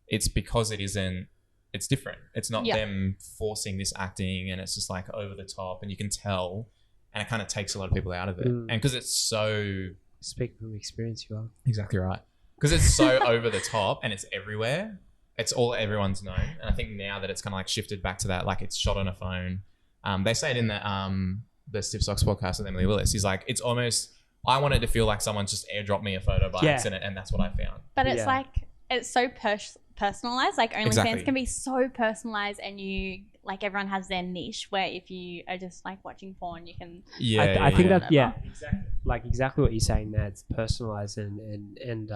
C: it's because it's different. It's not
B: Yeah.
C: them forcing this acting, and it's just like over the top, and you can tell, and it kind of takes a lot of people out of it.
A: Mm.
C: And because it's so...
A: Speak from experience, you are.
C: Exactly right. Because it's so over the top and it's everywhere. It's all everyone's known. And I think now that it's kind of like shifted back to that, like it's shot on a phone. They say it in the Stiff Socks podcast with Emily Willis. He's like, it's almost, I wanted to feel like someone just airdropped me a photo by accident, and that's what I found.
B: But it's
A: Yeah.
B: like, it's so personalized. Like OnlyFans
C: Exactly.
B: can be so personalized, and you like everyone has their niche. Where if you are just like watching porn, you can.
C: Yeah,
A: I think
B: yeah.
A: that exactly what you're saying there. It's personalized and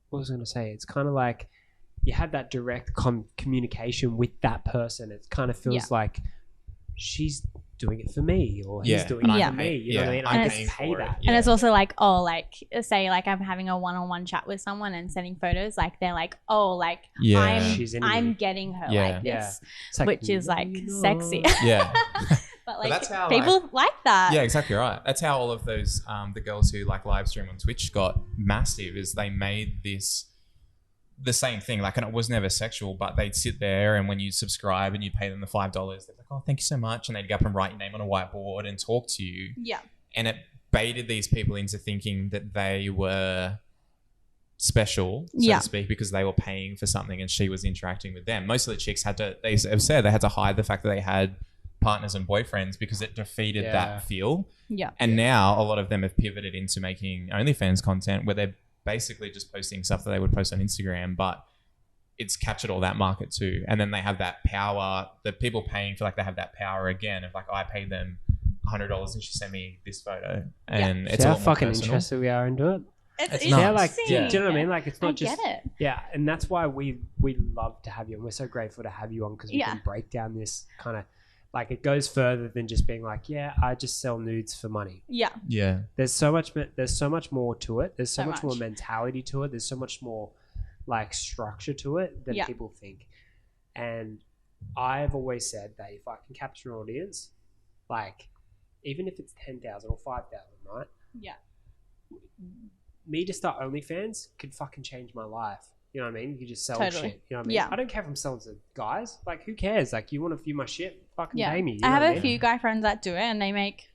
A: what was I going to say? It's kind of like you have that direct communication with that person. It kind of feels like she's doing it for me, or he's
C: Yeah,
A: doing
C: and
A: it
B: I'm
A: for me. You know what I mean?
C: I'm
A: I
C: paying
A: just pay
C: for
A: that.
C: it.
B: And it's also like, oh, like say like I'm having a one-on-one chat with someone and sending photos. Like they're like, oh, like
C: Yeah.
A: She's into
B: I'm
A: me.
B: getting her
C: Yeah.
B: like
A: Yeah.
B: this,
A: It's like,
B: which is like sexy.
C: Yeah.
B: But like
C: that's how,
B: people like that.
C: Yeah, exactly right. That's how all of those the girls who like live stream on Twitch got massive. Is they made this the same thing, like, and it was never sexual, but they'd sit there, and when you subscribe and you pay them the $5, they're like, "Oh, thank you so much," and they'd go up and write your name on a whiteboard and talk to you.
B: Yeah.
C: And it baited these people into thinking that they were special, so
B: Yeah.
C: to speak, because they were paying for something and she was interacting with them. Most of the chicks they have said they had to hide the fact that they had partners and boyfriends because it defeated
A: Yeah.
C: that feel.
B: Yeah.
C: And now a lot of them have pivoted into making OnlyFans content where they're basically just posting stuff that they would post on Instagram, but it's captured all that market too. And then they have that power, the people paying feel like they have that power again of like, I paid them $100 and she sent me this photo. And it's
A: See
C: a
A: how
C: lot more
A: fucking
C: personal.
A: interested we are into it.
B: It's
C: nuts.
A: Yeah, like,
B: interesting.
A: do you know what I mean? Like, it's not
B: I
A: just
B: get it.
A: yeah, and that's why we love to have you, and we're so grateful to have you on because we
B: Yeah.
A: can break down this kind of like it goes further than just being like, yeah, I just sell nudes for money.
B: Yeah.
C: Yeah.
A: There's so much more to it. There's so
B: So
A: much more
B: much.
A: mentality to it. There's so much more like structure to it than
B: Yeah.
A: people think. And I've always said that if I can capture an audience, like even if it's 10,000 or 5,000, right?
B: Yeah.
A: Me to start OnlyFans could fucking change my life. You know what I mean? You could just sell
B: Totally.
A: shit. You know what I mean?
B: Yeah.
A: I don't care if I'm selling to guys. Like, who cares? Like, you want to view my shit? Fucking
B: Yeah.
A: pay me. You
B: I
A: know
B: have
A: what
B: a
A: mean?
B: few guy friends that do it, and they make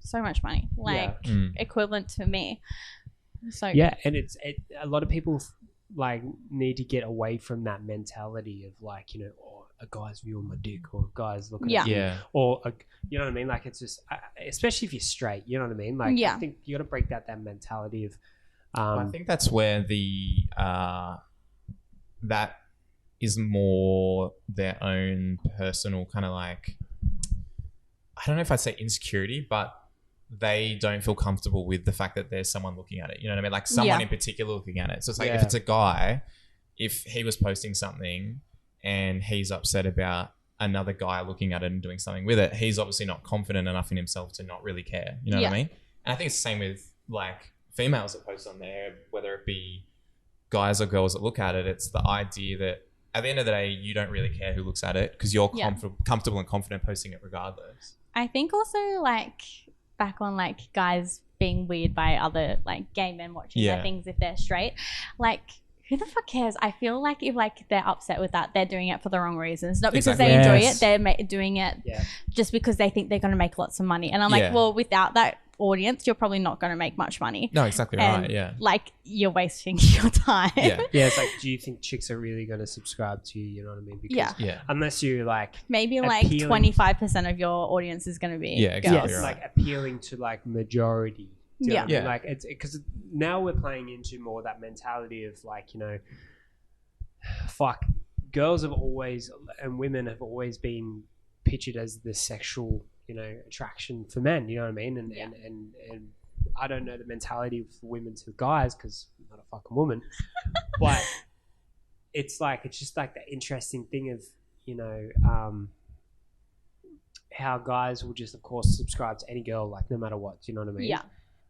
B: so much money, like
C: Mm.
B: equivalent to me. So
A: Yeah, and a lot of people like need to get away from that mentality of like, you know, oh, a guy's viewing my dick, or a guy's looking
B: Yeah.
A: at me,
C: Yeah.
A: or you know what I mean? Like, it's just especially if you're straight, you know what I mean? Like,
B: Yeah.
A: I think you got to break that mentality of
C: I think that's where the that is more their own personal kind of like, I don't know if I'd say insecurity, but they don't feel comfortable with the fact that there's someone looking at it. You know what I mean? Like someone
B: Yeah.
C: in particular looking at it. So it's like if
A: Yeah.
C: it's a guy, if he was posting something and he's upset about another guy looking at it and doing something with it, he's obviously not confident enough in himself to not really care. You know what I
B: Yeah.
C: mean? And I think it's the same with like females that post on there, whether it be guys or girls that look at it. It's the idea that at the end of the day, you don't really care who looks at it because you're
B: Yeah.
C: comfortable and confident posting it regardless.
B: I think also like back on like guys being weird by other like gay men watching
C: Yeah.
B: their things if they're straight, like who the fuck cares? I feel like if like they're upset with that, they're doing it for the wrong reasons, not because
C: Exactly.
B: they enjoy
A: Yes.
B: it. They're doing it
A: Yeah.
B: just because they think they're going to make lots of money. And I'm
C: Yeah.
B: like, well, without that audience, you're probably not going to make much money.
C: No, exactly
B: And
C: right. Yeah.
B: like you're wasting your time.
C: Yeah.
A: Yeah, it's like, do you think chicks are really going to subscribe to you? You know what I mean? Because
B: Yeah.
C: Yeah.
A: unless you like,
B: Maybe like
A: Appealing-
B: 25% of your audience is going to be
C: Yeah, exactly
B: girls.
A: it's
C: right.
A: like appealing to like majority. Do you know
B: Yeah.
A: what I mean?
C: Yeah.
A: Like it's because now we're playing into more that mentality of like, you know, girls have always and women have always been pictured as the sexual attraction for men. You know what I mean? And I don't know the mentality of women to guys because I'm not a fucking woman, but it's just like the interesting thing of how guys will just of course subscribe to any girl like no matter what. Do you know what I mean?
B: Yeah.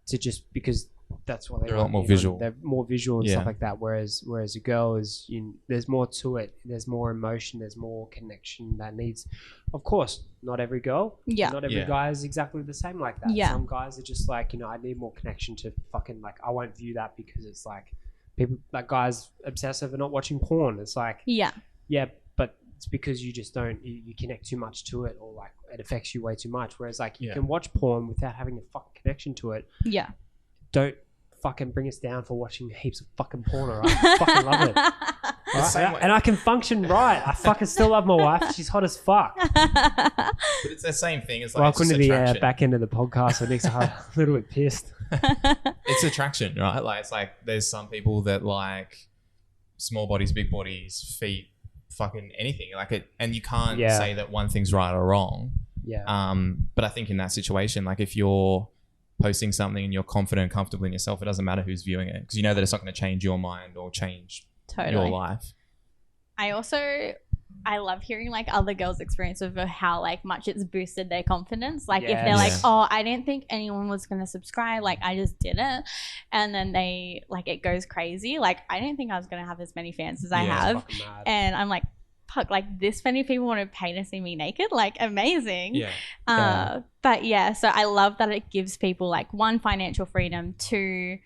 A: To just because that's what
C: They're a lot more visual.
A: They're more visual and stuff like that. Whereas a girl is, there's more to it. There's more emotion. There's more connection that needs. Of course, not every girl.
B: Yeah.
A: Not every guy is exactly the same like that.
B: Yeah.
A: Some guys are just like, I need more connection to fucking like. I won't view that because it's like people like guys obsessed over not watching porn. It's like yeah, but it's because you just don't you connect too much to it, or like it affects you way too much. Whereas like you can watch porn without having a fucking connection to it.
B: Yeah.
A: Don't fucking bring us down for watching heaps of fucking porn, alright? I fucking love it. Right? And I can function right. I fucking still love my wife. She's hot as fuck.
C: But it's the same thing. It's like
A: welcome to the back end of the podcast. It makes me a little bit pissed.
C: It's attraction, right? Like it's like there's some people that like small bodies, big bodies, feet, fucking anything like it, and you can't say that one thing's right or wrong.
A: Yeah.
C: But I think in that situation, like if you're posting something and you're confident and comfortable in yourself, it doesn't matter who's viewing it because you know that it's not going to change your mind or change your life.
B: I love hearing like other girls' experience of how like much it's boosted their confidence. Like if they're like, oh, I didn't think anyone was going to subscribe. Like I just did it. And then they like, it goes crazy. Like I didn't think I was going to have as many fans as I have. And I'm like, fuck, like this many people want to pay to see me naked. Like amazing. But yeah, so I love that it gives people like one, financial freedom, two,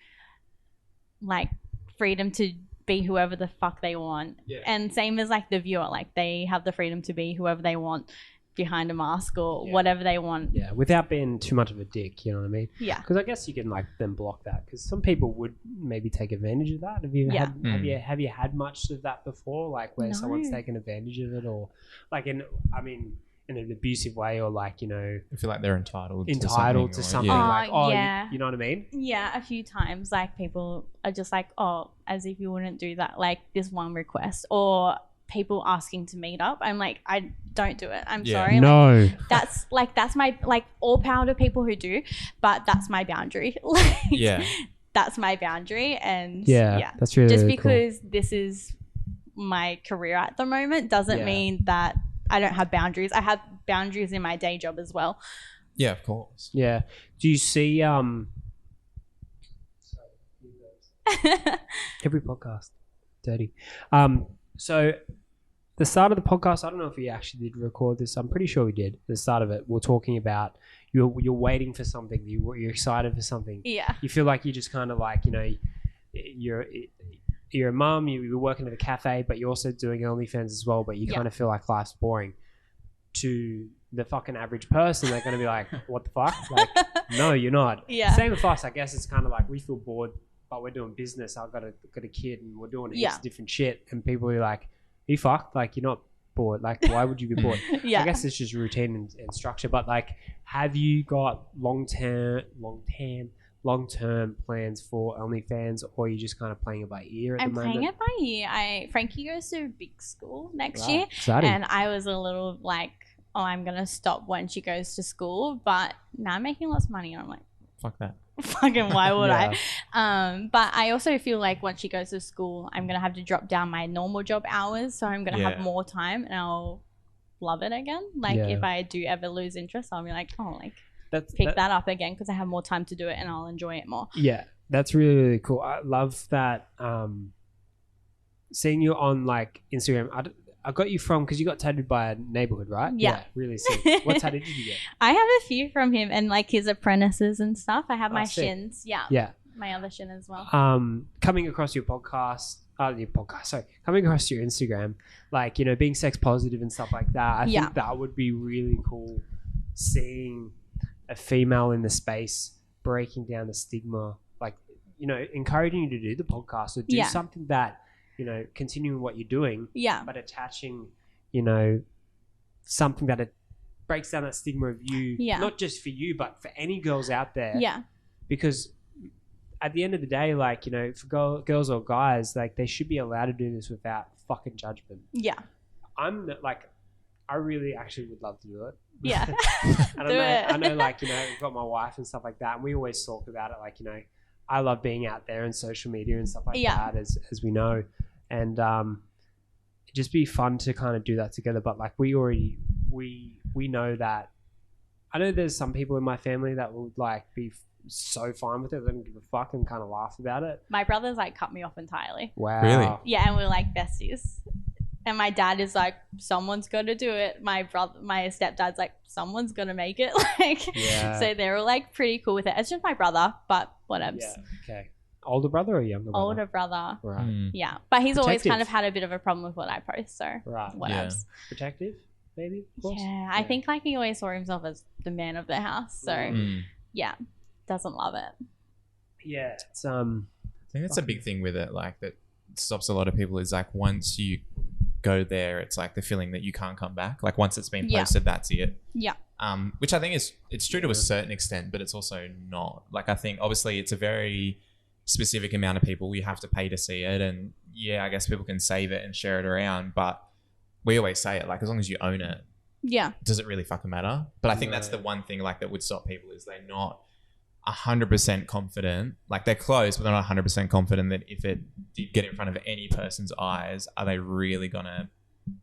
B: like freedom to be whoever the fuck they want, and same as like the viewer, like they have the freedom to be whoever they want behind a mask or whatever they want,
A: without being too much of a dick, you know what I mean? Because I guess you can like then block that because some people would maybe take advantage of that. Have you had much of that before, like where someone's taken advantage of it, or like in an abusive way, or like I
C: feel like they're entitled to something
A: like you know what I mean?
B: A few times like people are just like, oh, as if you wouldn't do that, like this one request, or people asking to meet up. I'm like, I don't do it. I'm sorry.
A: No.
B: Like, that's my, like, all power to people who do, but that's my boundary. Like, that's my boundary. And
A: that's really,
B: just
A: really
B: because
A: cool.
B: this is my career at the moment doesn't mean that I don't have boundaries. I have boundaries in my day job as well.
C: Yeah, of course.
A: Yeah. Do you see every podcast dirty? So the start of the podcast, I don't know if we actually did record this. I'm pretty sure we did. The start of it, we're talking about you're waiting for something. You're excited for something.
B: Yeah.
A: You feel like you're just kind of like, you're a mum, you're working at a cafe, but you're also doing OnlyFans as well, but you kind of feel like life's boring. To the fucking average person, they're going to be like, what the fuck? Like, no, you're not.
B: Yeah.
A: Same with us. I guess it's kind of like we feel bored, but we're doing business. I've got a kid and we're doing heaps of different shit. And people are like, you fucked? Like, you're not bored. Like, why would you be bored? I guess it's just routine and structure. But like, have you got long-term plans for OnlyFans, or are you just kind of playing it by ear at the moment?
B: I'm playing it by ear. Frankie goes to big school next year.
A: Exciting.
B: And I was a little like, oh, I'm going to stop when she goes to school. But now I'm making lots of money. And I'm like,
C: fuck that.
B: Fucking why would I? But I also feel like once she goes to school, I'm going to have to drop down my normal job hours. So I'm going to have more time and I'll love it again. Like if I do ever lose interest, I'll be like, oh, like pick that up again because I have more time to do it and I'll enjoy it more. Yeah,
A: that's really, really cool. I love that. Seeing you on like Instagram, I got you from, because you got tattooed by a neighborhood, right?
B: Yeah.
A: Really sick. What tattoo did you get?
B: I have a few from him and like his apprentices and stuff. I have my
A: sick.
B: Shins. Yeah. My other shin as well.
A: Coming across your podcast, coming across your Instagram, like, being sex positive and stuff like that, I think that would be really cool, seeing a female in the space breaking down the stigma, like, encouraging you to do the podcast or do something that, continuing what you're doing, but attaching, something that it breaks down that stigma of you, not just for you, but for any girls out there.
B: Yeah.
A: Because at the end of the day, like, for girls or guys, like, they should be allowed to do this without fucking judgment.
B: Yeah.
A: I'm like, I really actually would love to do it.
B: Yeah.
A: I know, like, you know, we've got my wife and stuff like that, and we always talk about it. Like, you know, I love being out there and social media and stuff like that, as we know, and it'd just be fun to kind of do that together. But like, we know that. I know there's some people in my family that would like be so fine with it, they don't give a fuck and kind of laugh about it.
B: My brother's like cut me off entirely.
A: Wow.
C: Really?
B: Yeah, and we're like besties. And my dad is like, someone's got to do it. My stepdad's like, someone's going to make it. Like,
A: Yeah.
B: So they're all like pretty cool with it. It's just my brother, but whatever.
A: Yeah. Okay. Older brother or younger brother?
B: Older brother.
A: Right.
B: Yeah. But he's always
A: Protective.
B: kind of had a bit of a problem with what I post. So
A: Right.
B: whatever.
A: Protective, maybe? Of course?
B: Yeah. I think like he always saw himself as the man of the house. So yeah, doesn't love it.
A: Yeah. It's
C: I think that's a big thing with it, like that stops a lot of people is like once you go there, it's like the feeling that you can't come back. Like once it's been posted, that's it.
B: Yeah.
C: Which I think it's true to a certain extent, but it's also not. Like I think obviously it's a very specific amount of people you have to pay to see it, and yeah, I guess people can save it and share it around, but we always say it, like as long as you own it, does it really fucking matter? But I think that's the one thing like that would stop people is they're not 100% confident, like they're close, but they're not 100% confident that if it did get in front of any person's eyes, are they really gonna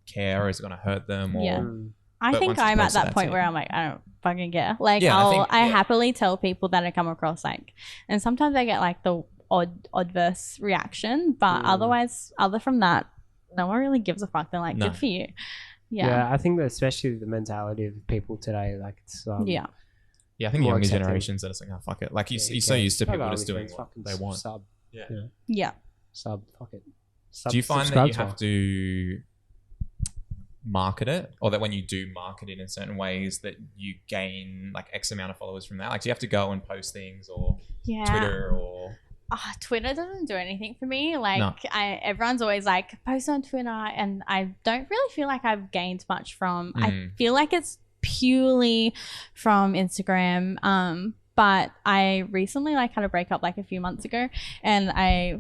C: care, or is it gonna hurt them? Or
B: I think I'm at that point where I'm like, I don't fucking care. Like I happily tell people that I come across like, and sometimes I get like the adverse reaction, but otherwise, other from that, no one really gives a fuck. They're like, good for you.
A: Yeah, I think that especially the mentality of people today, like it's
C: yeah, I think younger generations are just like, oh, fuck it. Like you're so used to people just doing what they want.
A: Sub.
B: Yeah.
A: Sub. Fuck it.
C: Do you find that you have to market it, or that when you do market it in certain ways that you gain like X amount of followers from that? Like do you have to go and post things or Twitter or...
B: Twitter doesn't do anything for me. Like everyone's always like, post on Twitter, and I don't really feel like I've gained much from. I feel like it's purely from Instagram. But I recently like had a breakup like a few months ago, and I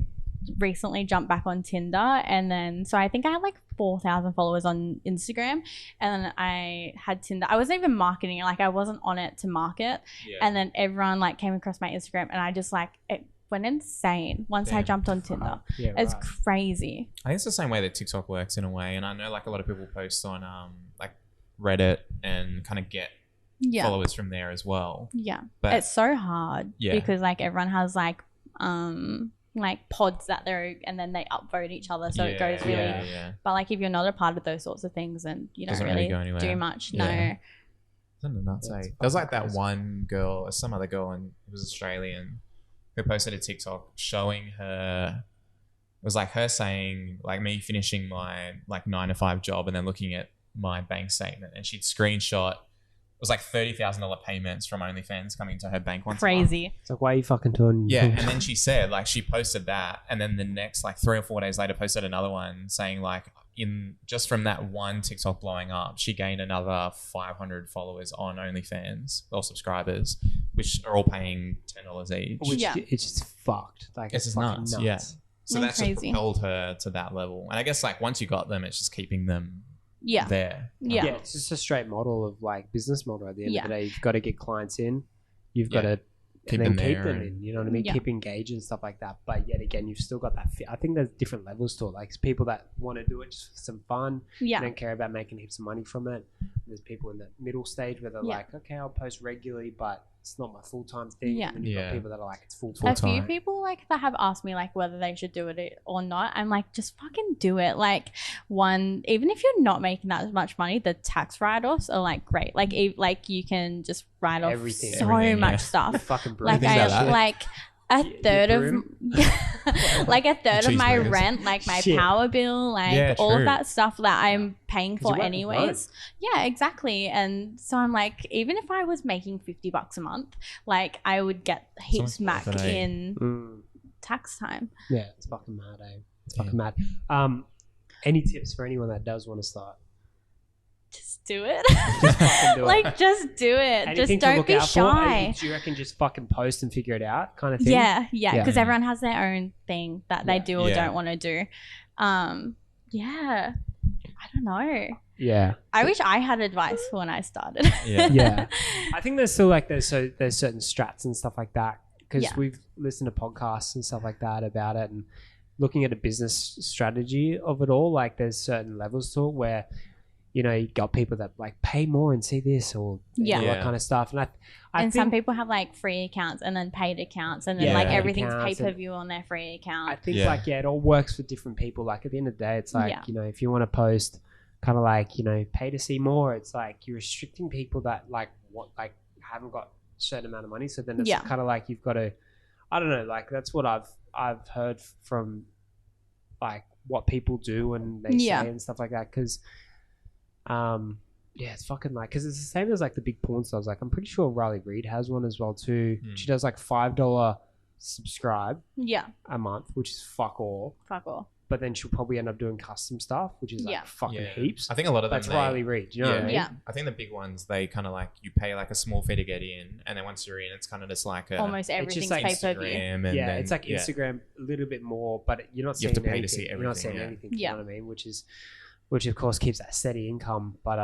B: recently jumped back on Tinder, and then so I think I had like 4,000 followers on Instagram, and then I had Tinder. I wasn't even marketing it, like I wasn't on it to market, and then everyone like came across my Instagram, and I just like it went insane once I jumped on Tinder. It's crazy.
C: I think it's the same way that TikTok works in a way, and I know like a lot of people post on like Reddit and kind of get followers from there as well. But
B: it's so hard because like everyone has like pods that they're, and then they upvote each other, so it goes really but like if you're not a part of those sorts of things, then you don't really do much. It
C: was like that one girl, some other girl, and it was Australian, who posted a TikTok showing her, it was like her saying like me finishing my like 9-to-5 job and then looking at my bank statement, and she'd screenshot, it was like $30,000 payments from OnlyFans coming to her bank once
B: crazy
C: a month.
A: It's like, why are you fucking doing?
C: And then she said like she posted that, and then the next like 3 or 4 days later posted another one saying like in just from that one TikTok blowing up, she gained another 500 followers on OnlyFans, or subscribers, which are all paying $10 each.
A: Which it's just fucked. Like it's just nuts.
C: Yeah. So that's just propelled her to that level. And I guess like once you got them, it's just keeping them there.
A: It's just a straight model of like business model at the end of the day. You've got to get clients in, you've got to keep them in, you know what I mean? Keep engaged and stuff like that. But yet again, you've still got that I think there's different levels to it. Like people that want to do it just for some fun, don't care about making heaps of money from it. There's people in the middle stage where they're like, okay, I'll post regularly, but it's not my full-time thing. And then you've got people that are like, it's full-time.
B: A few people like that have asked me like whether they should do it or not. I'm like, just fucking do it. Like even if you're not making that much money, the tax write-offs are like great. Like you can just write off everything, much stuff.
A: Fucking
B: like a third of like a third of my rent, like my power bill, like all of that stuff that I'm paying for anyways. Yeah, exactly. And so I'm like, even if I was making $50 a month, like I would get heaps back in tax time.
A: Yeah, it's fucking mad, It's fucking mad. Any tips for anyone that does want to start?
B: Just do it.
A: Just fucking do
B: like, just do it.
A: Anything
B: just don't be shy.
A: Do you reckon just fucking post and figure it out kind of thing?
B: Yeah. Because everyone has their own thing that they do or don't want to do. I don't know.
A: Yeah.
B: I wish I had advice for when I started.
C: Yeah.
A: Yeah. I think there's still like there's certain strats and stuff like that because
B: Yeah.
A: we've listened to podcasts and stuff like that about it and looking at a business strategy of it all. Like there's certain levels to it where, you know, you got people that like pay more and see this or
B: Yeah.
A: all that kind of stuff. And I
B: And
A: think,
B: some people have like free accounts and then paid accounts and then
A: Yeah,
B: like
A: paid
B: everything's
A: accounts and-
B: pay-per-view on their free account.
A: I think
C: Yeah.
A: like, yeah, it all works for different people. Like at the end of the day, it's like,
B: Yeah.
A: you know, if you want to post kind of like, you know, pay to see more, it's like you're restricting people that like what like haven't got a certain amount of money. So then it's
B: Yeah.
A: kind of like you've got to, I don't know, like that's what I've heard from like what people do and they
B: Yeah.
A: say and stuff like that. Cause yeah, it's fucking like, cause it's the same as like the big porn stars. Like I'm pretty sure Riley Reid has one as well too. She does like $5 subscribe
B: Yeah.
A: a month, which is fuck all.
B: Fuck all.
A: But then she'll probably end up doing custom stuff, which is like
B: Yeah.
A: fucking heaps.
C: I think a lot of them.
A: That's Riley Reid. Do you know what I mean?
B: Yeah.
C: I think the big ones, they kind of like you pay like a small fee to get in, and then once you're in, it's kind of just like a
B: Almost everything's
A: like
B: pay-per-view.
C: Instagram, and
A: Yeah,
C: then,
A: it's like Instagram a little bit more, but you're not
C: You
A: seeing
C: have to pay to
A: anything.
C: see
A: You're not
C: everything,
A: seeing
C: yeah.
A: anything. You
B: Yeah.
A: know what I mean? Which of course keeps that steady income. But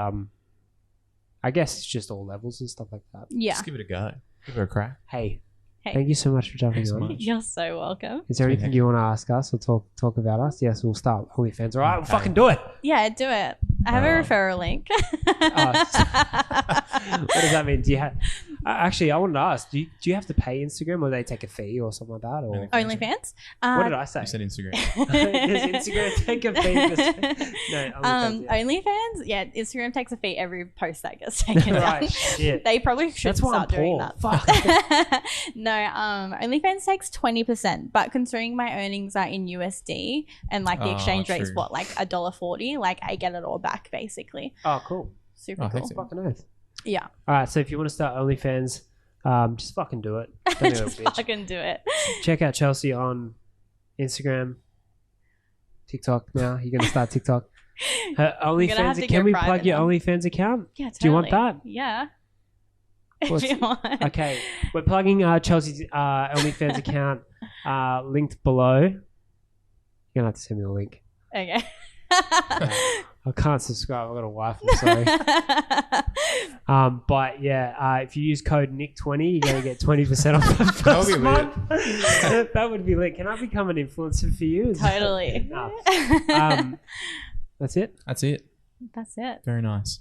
A: I guess it's just all levels and stuff like that.
B: Yeah.
C: Just give it a go. Give it a crack.
A: Hey,
B: Hey.
A: thank you so much for jumping
C: Thanks so
A: on.
C: much.
B: You're so welcome.
A: Is there
C: Sweet,
A: anything
C: thank
A: you want to ask us or talk about us? Yes, we'll start. Onlyfans. All right, we'll
C: Okay.
A: fucking do it.
B: Yeah, do it. I have a
C: Oh.
B: referral link.
A: What does that mean? Do you have? Actually, I wanted to ask. Do you have to pay Instagram, or they take a fee or something like that? Or
B: OnlyFans?
A: what did I say?
C: You said Instagram.
A: Does Instagram take a fee? No, OnlyFans, yeah.
B: OnlyFans, yeah, Instagram takes a fee every post that gets taken
A: Right,
B: down.
A: shit.
B: They probably should
A: That's why
B: start
A: I'm
B: doing
A: poor.
B: that.
A: Fuck.
B: No, OnlyFans takes 20%, but considering my earnings are in USD and like the
C: Oh,
B: exchange rate's
C: true.
B: what, like $1.40, like I get it all back basically.
A: Oh, cool.
B: Super
C: Oh,
B: cool.
C: thanks.
A: Fucking nice.
B: Yeah,
A: All right, so if you want to start OnlyFans, just fucking do it. Don't be a
B: just
A: bitch.
B: fucking do it.
A: Check out Chelsea on Instagram, TikTok. Now you're gonna start TikTok. Her
B: have
A: OnlyFans.
B: to
A: Can
B: go
A: we
B: private
A: plug your
B: now.
A: OnlyFans account?
B: Yeah, totally.
A: Do you want that?
B: Yeah.
A: What's-
B: If you want.
A: Okay, we're plugging Chelsea's OnlyFans account, linked below. You're gonna have to send me the link.
B: Okay.
A: I can't subscribe. I've got a wife. I'm sorry. But yeah, if you use code Nick20, you're gonna get 20% off the
C: That would
A: first
C: be lit.
A: month. That would be lit. Can I become an influencer for you?
B: Totally.
A: No. That's it.
C: That's it.
B: That's it.
C: Very nice.